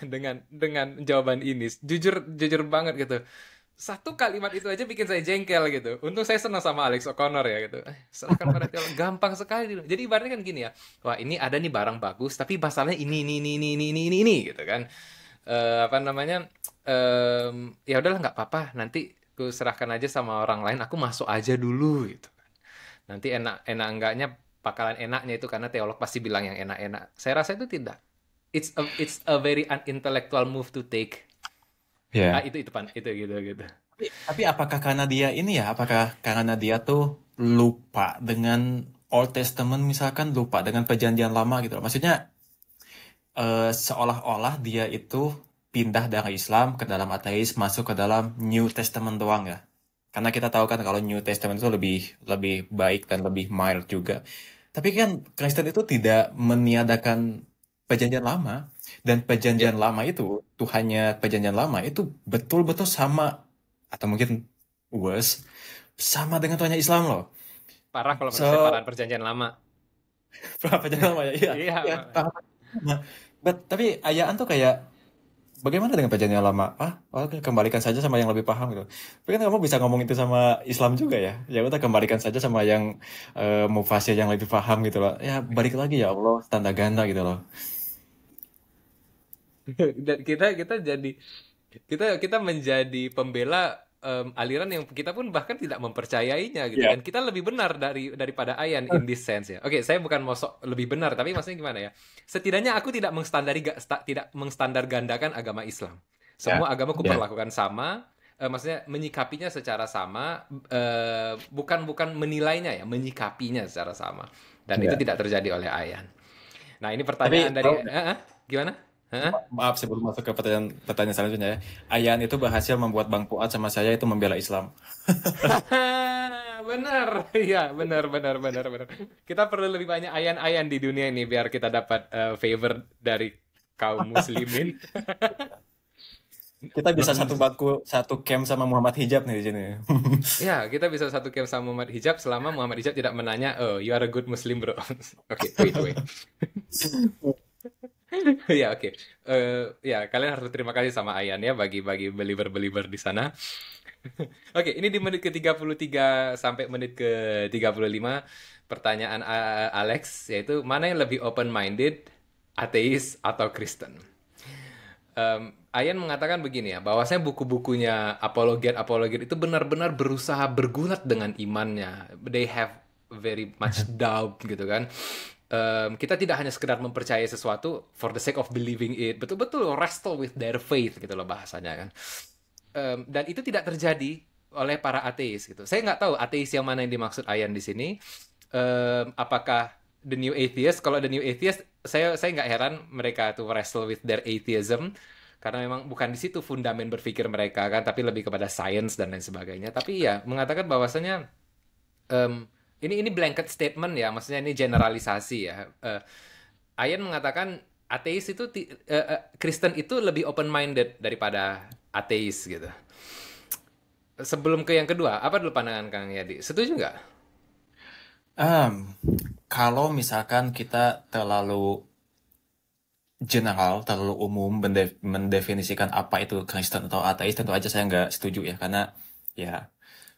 dengan jawaban ini. Jujur jujur banget gitu. Satu kalimat itu aja bikin saya jengkel gitu. Untung saya senang sama Alex O'Connor ya gitu. Serahkan pada teolog. Gampang sekali. Jadi ibaratnya kan gini ya. Wah ini ada nih barang bagus, tapi masalahnya ini gitu kan. Apa namanya? Ya udahlah nggak apa-apa. Nanti aku serahkan aja sama orang lain. Aku masuk aja dulu gitu. Nanti enak enggaknya bakalan enaknya itu karena teolog pasti bilang yang enak-enak. Saya rasa itu tidak. It's a very unintellectual move to take. Ya. Itu pan itu gitu gitu. Tapi apakah karena dia ini ya, apakah karena dia tuh lupa dengan Old Testament misalkan lupa dengan perjanjian lama gitu loh. Maksudnya seolah-olah dia itu pindah dari Islam ke dalam ateis masuk ke dalam New Testament doang ya. Karena kita tahu kan kalau New Testament itu lebih lebih baik dan lebih mild juga. Tapi kan Kristen itu tidak meniadakan perjanjian lama dan Ya, perjanjian lama itu Tuhannya perjanjian lama itu betul-betul sama atau mungkin worse sama dengan Tuhannya Islam loh. parah kalau menurut saya So, parahan perjanjian lama. perjanjian lama ya, iya, Iya, iya, paham. Nah, tapi ayaan tuh kayak bagaimana dengan perjanjian lama? Oke, kembalikan saja sama yang lebih paham gitu. Tapi kan kamu bisa ngomong itu sama Islam juga ya. Ya udah kembalikan saja sama yang mufasir yang lebih paham gitu loh. Ya balik lagi ya Allah, tanda ganda gitu loh. dan kita jadi kita menjadi pembela aliran yang kita pun bahkan tidak mempercayainya gitu Iya. dan kita lebih benar daripada Ayan in this sense ya. Oke, saya bukan mau sok lebih benar tapi maksudnya gimana ya? Setidaknya aku tidak mengstandar gandakan agama Islam. Ya, Semua agama ku ya, perlakukan sama, maksudnya menyikapinya secara sama, bukan menilainya ya, menyikapinya secara sama. Dan itu ya. tidak terjadi oleh Ayan. Nah, ini Tapi pertanyaan dari tahu gimana? Heeh? maaf sebelum masuk ke pertanyaan selanjutnya ya. Ayan itu berhasil membuat Bang Fuad sama saya itu membela Islam. Benar, iya benar. Kita perlu lebih banyak ayan-ayan di dunia ini biar kita dapat favor dari kaum muslimin. Kita bisa satu bangku, satu camp sama Muhammad Hijab nih di sini. Ya, kita bisa satu camp sama Muhammad Hijab selama Muhammad Hijab tidak menanya, "Oh, you are a good Muslim, bro." Oke, wait. Ya, oke. Ya, kalian harus berterima kasih sama Ayan ya bagi believer-believer di sana. Oke, ini di menit ke 33 sampai menit ke 35 pertanyaan Alex yaitu mana yang lebih open-minded, ateis atau Kristen? Ayan mengatakan begini ya, bahwasanya buku-bukunya apologet itu benar-benar berusaha bergulat dengan imannya. They have very much doubt gitu kan. Kita tidak hanya sekedar mempercayai sesuatu for the sake of believing it, betul-betul wrestle with their faith gitu loh bahasanya kan. Dan itu tidak terjadi oleh para ateis gitu. Saya nggak tahu ateis yang mana yang dimaksud Ayan di sini. Apakah the new atheist. Kalau the new atheist, saya nggak heran mereka tuh wrestle with their atheism, karena memang bukan di situ fundamen berpikir mereka kan, tapi lebih kepada science dan lain sebagainya. Tapi ya mengatakan bahwasanya em, ini blanket statement ya, maksudnya ini generalisasi ya. Ayan mengatakan ateis itu Kristen itu lebih open minded daripada ateis gitu. Sebelum ke yang kedua, apa dulu pandangan Kang Yadi? Setuju nggak? Em, Kalau misalkan kita terlalu general, terlalu umum mendefinisikan apa itu Kristen atau ateis, tentu aja saya nggak setuju ya. Karena ya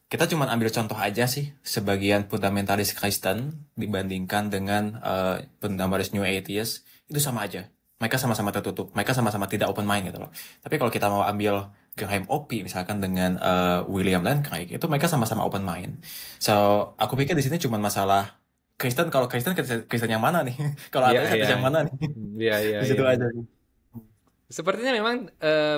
kita cuma ambil contoh aja sih, sebagian fundamentalis Kristen dibandingkan dengan fundamentalis New Atheist, itu sama aja. Mereka sama-sama tertutup, mereka sama-sama tidak open mind gitu loh. Tapi kalau kita mau ambil Graham Oppy misalkan dengan William Lane Craig, itu mereka sama-sama open mind. So, aku pikir di sini cuma masalah Kristen, kalau Kristen, Kristen yang mana nih? Kalau Iya, ateis, iya. ateis yang mana nih? Iya, iya, Di iya. situ aja sih. Sepertinya memang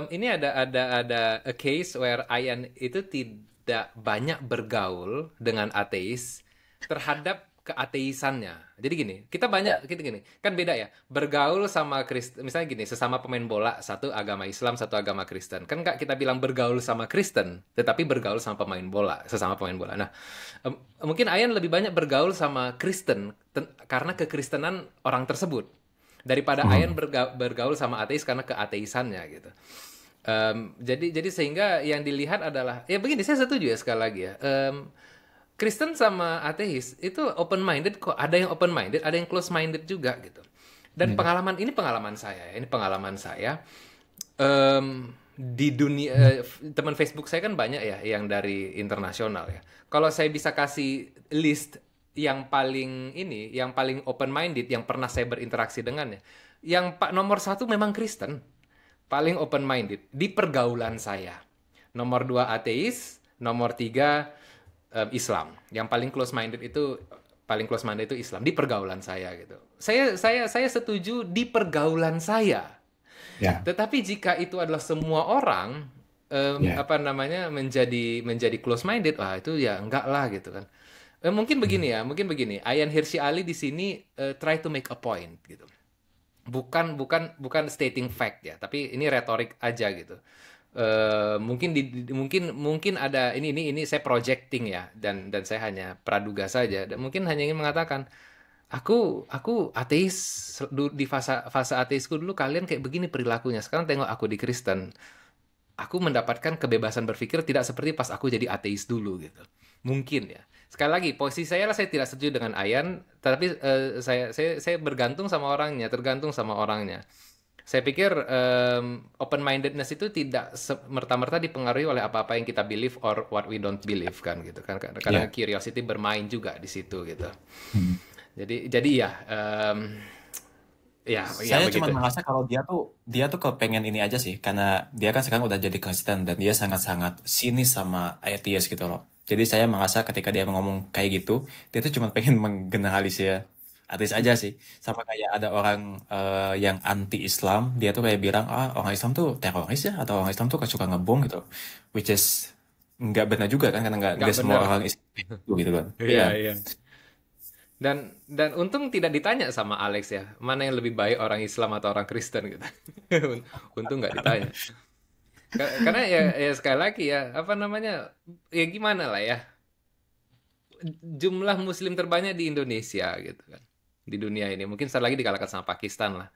ini ada a case where Ayan itu tidak banyak bergaul dengan ateis terhadap keateisannya. Jadi gini, kita gini, kan beda ya. Bergaul sama Kristen, misalnya gini, sesama pemain bola, satu agama Islam, satu agama Kristen. Kan nggak kita bilang bergaul sama Kristen, tetapi bergaul sama pemain bola, sesama pemain bola. Nah, mungkin Ayan lebih banyak bergaul sama Kristen karena kekristenan orang tersebut daripada Ayan bergaul sama ateis karena keateisannya gitu. Jadi sehingga yang dilihat adalah ya begini, saya setuju ya sekali lagi ya. Kristen sama ateis itu open minded kok, ada yang open minded, ada yang close minded juga gitu. Dan pengalaman saya, ini pengalaman saya di dunia teman Facebook saya kan banyak ya yang dari internasional ya. Kalau saya bisa kasih list yang paling open minded, yang pernah saya berinteraksi dengannya, yang Pak nomor satu memang Kristen, paling open minded di pergaulan saya. Nomor dua ateis, nomor tiga Islam. Yang paling close minded itu Islam di pergaulan saya gitu. Saya setuju di pergaulan saya. Ya, Tetapi jika itu adalah semua orang ya. apa namanya menjadi close minded, wah itu ya enggak lah gitu kan. Mungkin begini ya, mungkin begini. Ayan Hirsi Ali di sini try to make a point gitu. Bukan stating fact ya, tapi ini retorik aja gitu. Mungkin ada ini saya projecting ya, dan saya hanya praduga saja. Dan mungkin hanya ingin mengatakan aku ateis di fase ateisku dulu, kalian kayak begini perilakunya. Sekarang tengok aku di Kristen, aku mendapatkan kebebasan berpikir tidak seperti pas aku jadi ateis dulu gitu. Mungkin ya. Sekali lagi, posisi saya lah, saya tidak setuju dengan Ayan, tetapi saya bergantung sama orangnya, tergantung sama orangnya. Saya pikir open mindedness itu tidak merta-merta dipengaruhi oleh apa-apa yang kita believe or what we don't believe kan gitu kan, karena Ya. curiosity bermain juga di situ gitu. Hmm. Jadi ya ya Saya cuma begitu. merasa kalau dia tuh kepengen ini aja sih, karena dia kan sekarang udah jadi Kristen dan dia sangat-sangat sinis sama atheist gitu loh. Jadi saya merasa ketika dia ngomong kayak gitu, dia tuh cuma pengen menggeneralisir ateis aja sih. Sama kayak ada orang yang anti Islam, dia tuh kayak bilang, ah orang Islam tuh teroris ya, atau orang Islam tuh suka ngebom gitu. Which is nggak benar juga kan, karena nggak Nggak semua benar. orang Islam itu gitu kan. Iya, Iya. iya. Dan untung tidak ditanya sama Alex ya, mana yang lebih baik orang Islam atau orang Kristen gitu. Untung nggak ditanya. Karena ya sekali lagi ya, apa namanya, ya gimana lah ya, jumlah Muslim terbanyak di Indonesia gitu kan, di dunia ini. Mungkin sekali lagi dikalahkan sama Pakistan lah.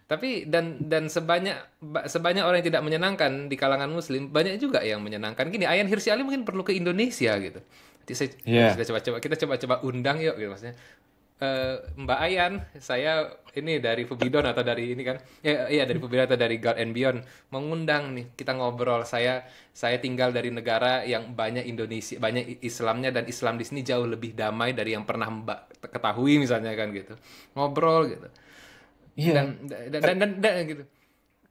Tapi dan sebanyak orang yang tidak menyenangkan di kalangan Muslim, banyak juga yang menyenangkan. Gini, Ayan Hirsi Ali mungkin perlu ke Indonesia gitu. Nanti Iya. kita coba undang yuk gitu maksudnya. Mbak Ayan, saya ini dari Fubidon atau dari ini kan, ya iya dari Fubidon atau dari God and Beyond, mengundang nih kita ngobrol. Saya tinggal dari negara yang banyak Indonesia, banyak Islamnya, dan Islam di sini jauh lebih damai dari yang pernah Mbak ketahui misalnya kan gitu. Ngobrol gitu. Iya. Dan gitu.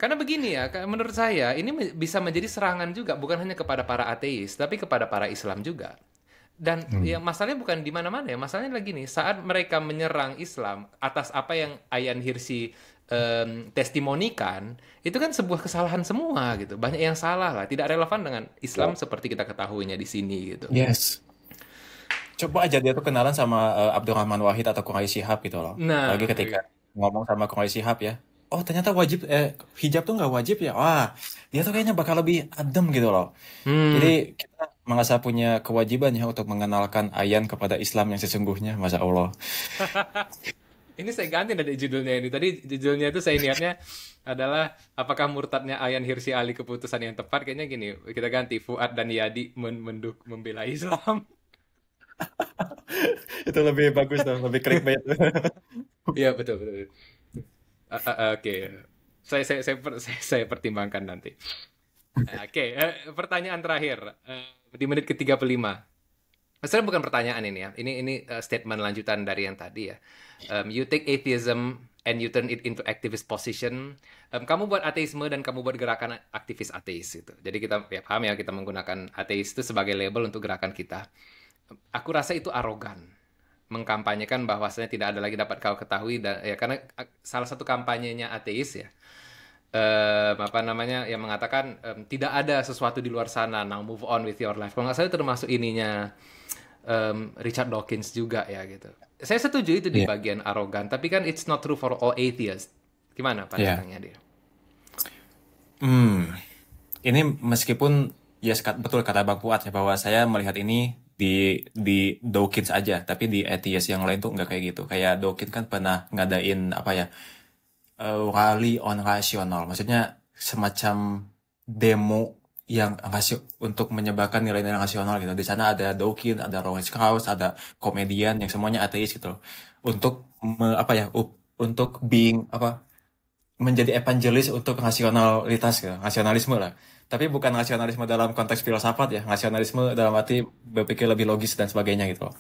Karena begini ya, menurut saya ini bisa menjadi serangan juga, bukan hanya kepada para ateis, tapi kepada para Islam juga. Dan ya masalahnya bukan di mana-mana ya, masalahnya lagi nih, saat mereka menyerang Islam atas apa yang Ayan Hirsi testimonikan, itu kan sebuah kesalahan semua gitu. Banyak yang salah lah, tidak relevan dengan Islam seperti kita ketahuinya di sini gitu. Yes. Coba aja dia tuh kenalan sama Abdurrahman Wahid atau Quraish Shihab gitu loh. Nah, Apalagi ketika ngomong sama Quraish Shihab ya. Oh ternyata wajib hijab tuh nggak wajib ya. Wah dia tuh kayaknya bakal lebih adem gitu loh. Jadi hmm, kita merasa punya kewajiban ya untuk mengenalkan Ayan kepada Islam yang sesungguhnya. Masya Allah. ini saya ganti dari judulnya ini. Tadi judulnya itu saya niatnya adalah apakah murtadnya Ayan Hirsi Ali keputusan yang tepat? Kayaknya gini, kita ganti Fuad dan Yadi membela Islam. Itu lebih bagus tuh, lebih clickbait. Iya betul betul. Oke, saya pertimbangkan nanti. Oke, pertanyaan terakhir di menit ke-35. Sebenarnya bukan pertanyaan ini ya. Ini statement lanjutan dari yang tadi ya. You take atheism and you turn it into activist position. Kamu buat ateisme dan kamu buat gerakan aktivis ateis itu. Jadi kita ya paham ya kita menggunakan ateis itu sebagai label untuk gerakan kita. Aku rasa itu arogan mengkampanyekan bahwasanya tidak ada lagi dapat kau ketahui dan ya karena salah satu kampanyenya ateis ya apa namanya yang mengatakan tidak ada sesuatu di luar sana now move on with your life kalau nggak salah itu termasuk ininya Richard Dawkins juga ya gitu saya setuju itu di Iya, bagian arogan tapi kan it's not true for all atheists gimana iya. pandangannya dia. Hmm, ini meskipun ya betul kata Bang Fuad ya bahwa saya melihat ini di Dawkins aja, tapi di atheist yang lain tuh nggak kayak gitu. Kayak Dawkins kan pernah ngadain apa ya rally on rasional, maksudnya semacam demo yang untuk menyebarkan nilai-nilai rasional gitu. Di sana ada Dawkins, ada Lawrence Krauss, ada komedian yang semuanya ateis gitu. Untuk apa ya untuk being apa menjadi evangelis untuk rasionalitas gitu, rasionalisme lah. Tapi bukan rasionalisme dalam konteks filsafat ya, rasionalisme dalam arti berpikir lebih logis dan sebagainya gitu loh.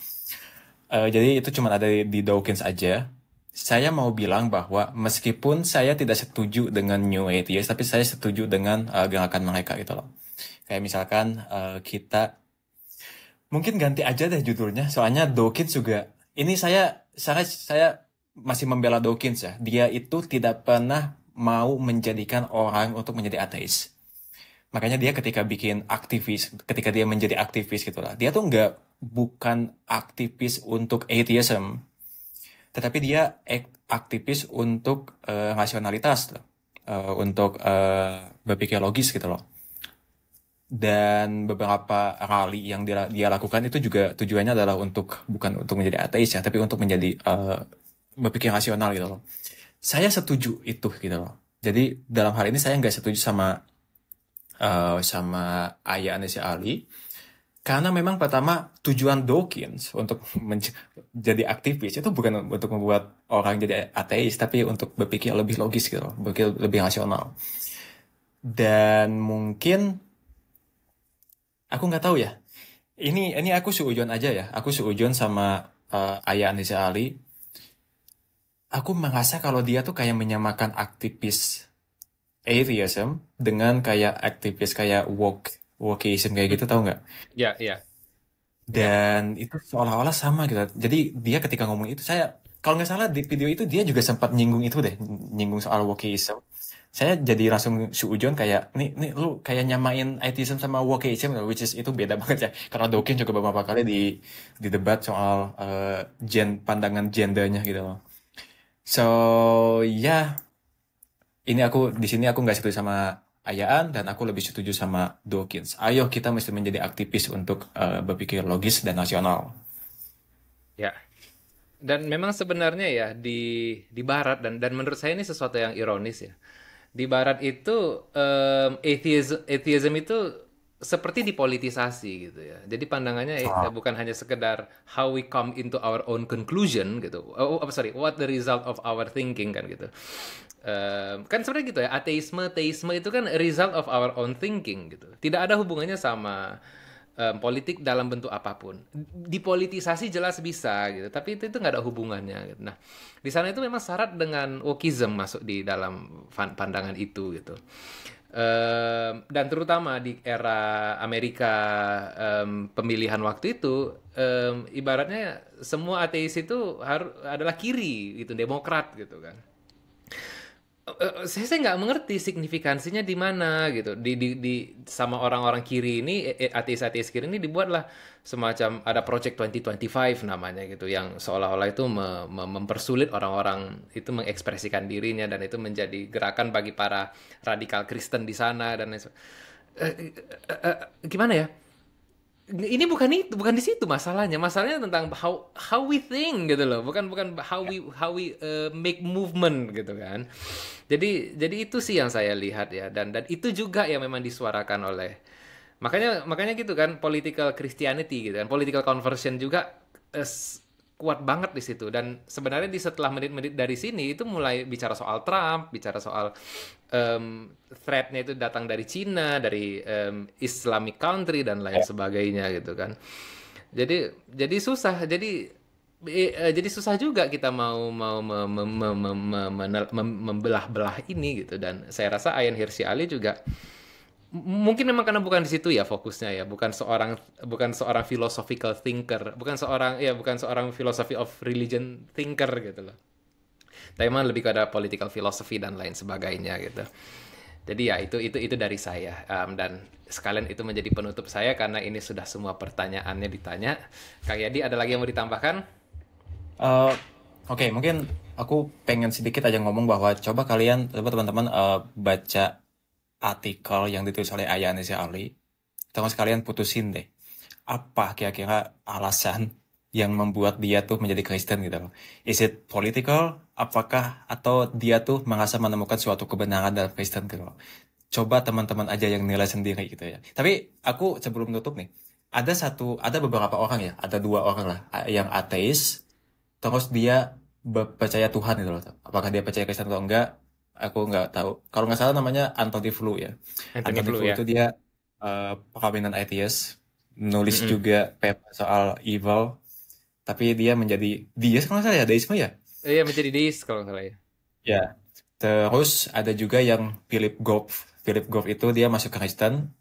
Jadi itu cuma ada di Dawkins aja. Saya mau bilang bahwa meskipun saya tidak setuju dengan New Atheist, tapi saya setuju dengan gerakan mereka gitu loh. Kayak misalkan kita mungkin ganti aja deh judulnya, soalnya Dawkins juga. Ini saya masih membela Dawkins ya. Dia itu tidak pernah mau menjadikan orang untuk menjadi ateis. Makanya dia ketika dia menjadi aktivis gitu lah. Dia tuh bukan aktivis untuk atheism, tetapi dia aktivis untuk rasionalitas, untuk berpikir logis gitu loh. Dan beberapa rally yang dia lakukan itu juga tujuannya adalah bukan untuk menjadi ateis ya, tapi untuk menjadi berpikir rasional gitu loh. Saya setuju itu gitu loh. Jadi dalam hal ini saya nggak setuju sama Ayah Anesi Ali karena memang pertama tujuan Dawkins untuk menjadi aktivis itu bukan untuk membuat orang jadi ateis tapi untuk berpikir lebih logis gitu loh, berpikir lebih rasional. Dan mungkin aku nggak tahu ya. Ini aku seujon aja ya. Aku seujon sama Ayah Anesi Ali. Aku merasa kalau dia tuh kayak menyamakan aktivis atheism dengan kayak aktivis kayak wokeism kayak gitu tahu nggak? Ya ya ya. Dan itu seolah-olah sama gitu. Jadi dia ketika ngomong itu saya kalau nggak salah di video itu dia juga sempat nyinggung itu deh, nyinggung soal wokeism. Saya jadi langsung suujon kayak nih lu kayak nyamain atheism sama wokeism which is itu beda banget ya. Karena Dawkins juga beberapa kali di debat soal pandangan gendernya gitu loh. So ya ini di sini aku nggak setuju sama Ayaan dan aku lebih setuju sama Dawkins. Ayo kita mesti menjadi aktivis untuk berpikir logis dan nasional. Ya. Dan memang sebenarnya ya di Barat dan menurut saya ini sesuatu yang ironis ya. Di Barat itu atheism itu seperti dipolitisasi gitu ya. Jadi pandangannya Ah, bukan hanya sekedar how we come into our own conclusion gitu. Sorry, what the result of our thinking kan gitu. Kan sebenarnya gitu ya. Teisme itu kan result of our own thinking gitu. Tidak ada hubungannya sama politik dalam bentuk apapun. Dipolitisasi jelas bisa gitu, tapi itu nggak ada hubungannya. Gitu. Nah, di sana itu memang syarat dengan wokeism masuk di dalam pandangan itu gitu. Dan terutama di era Amerika pemilihan waktu itu, ibaratnya semua ateis itu harus adalah kiri gitu, demokrat gitu kan. saya nggak mengerti signifikansinya di mana gitu. Sama orang-orang kiri ini, ateis-ateis kiri ini dibuatlah semacam ada Project 2025 namanya gitu, yang seolah-olah itu mempersulit orang-orang itu mengekspresikan dirinya, dan itu menjadi gerakan bagi para radikal Kristen di sana dan lain gimana ya? Ini bukan di situ masalahnya. Masalahnya tentang how we think gitu loh. Bukan bukan how we make movement gitu kan. Jadi itu sih yang saya lihat ya, dan itu juga yang memang disuarakan oleh, makanya gitu kan, political Christianity gitu kan, political conversion juga kuat banget di situ. Dan sebenarnya setelah menit-menit dari sini itu mulai bicara soal Trump, bicara soal threat-nya itu datang dari Cina, dari Islamic country dan lain sebagainya gitu kan. Jadi susah. Jadi susah juga kita mau membelah-belah ini gitu. Dan saya rasa Ayaan Hirsi Ali juga mungkin memang karena bukan di situ ya fokusnya ya, bukan seorang philosophical thinker, bukan seorang philosophy of religion thinker gitu loh. Tapi memang lebih kepada political philosophy dan lain sebagainya gitu. Jadi ya itu dari saya. Dan sekalian itu menjadi penutup saya karena ini sudah semua pertanyaannya ditanya. Kang Yadi, ada lagi yang mau ditambahkan? Oke, mungkin aku pengen sedikit aja ngomong bahwa coba teman-teman baca artikel yang ditulis oleh Ayaan Hirsi Ali, terus kalian putusin deh apa kira-kira alasan yang membuat dia tuh menjadi Kristen gitu loh. Is it political? Apakah atau dia tuh merasa menemukan suatu kebenaran dalam Kristen gitu loh. Coba teman-teman aja yang nilai sendiri gitu ya. Tapi aku sebelum nutup nih, ada beberapa orang ya, ada 2 orang lah yang ateis, terus dia percaya Tuhan gitu loh. Apakah dia percaya Kristen atau enggak? Aku nggak tahu. Kalau nggak salah namanya Anthony Flew ya. Anthony Anthony Flew Flew ya. itu dia prominent atheist, nulis Mm-mm. juga paper soal evil, tapi dia menjadi deist kalau nggak salah ya, deisme ya. Iya, menjadi deis kalau nggak salah ya. Ya. Terus ada juga yang Philip Goff. Philip Goff itu dia masuk Kristen,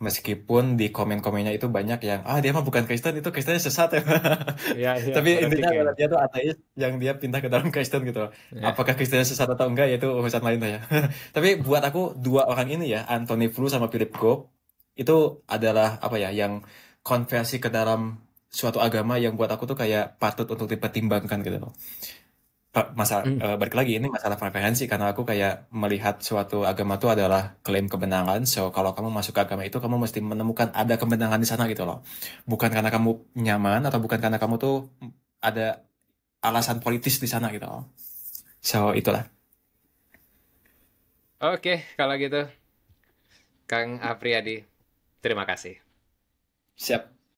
meskipun di komen-komennya itu banyak yang dia mah bukan Kristen, itu Kristennya sesat ya. Iya, iya, Tapi berarti intinya kayak. adalah dia tuh ateis yang dia pindah ke dalam Kristen gitu. Ya. Apakah Kristennya sesat atau enggak ya itu urusan lain lah ya. Tapi buat aku 2 orang ini ya, Anthony Flew sama Philip Goff, itu adalah apa ya, yang konversi ke dalam suatu agama yang buat aku tuh kayak patut untuk dipertimbangkan gitu loh. Mm. Balik lagi ini masalah preferensi, karena aku kayak melihat suatu agama itu adalah klaim kebenaran. So kalau kamu masuk ke agama itu kamu mesti menemukan ada kebenaran di sana gitu loh. Bukan karena kamu nyaman atau bukan karena kamu tuh ada alasan politis di sana gitu loh. So itulah. Oke, kalau gitu, Kang Apriyadi, terima kasih. Siap.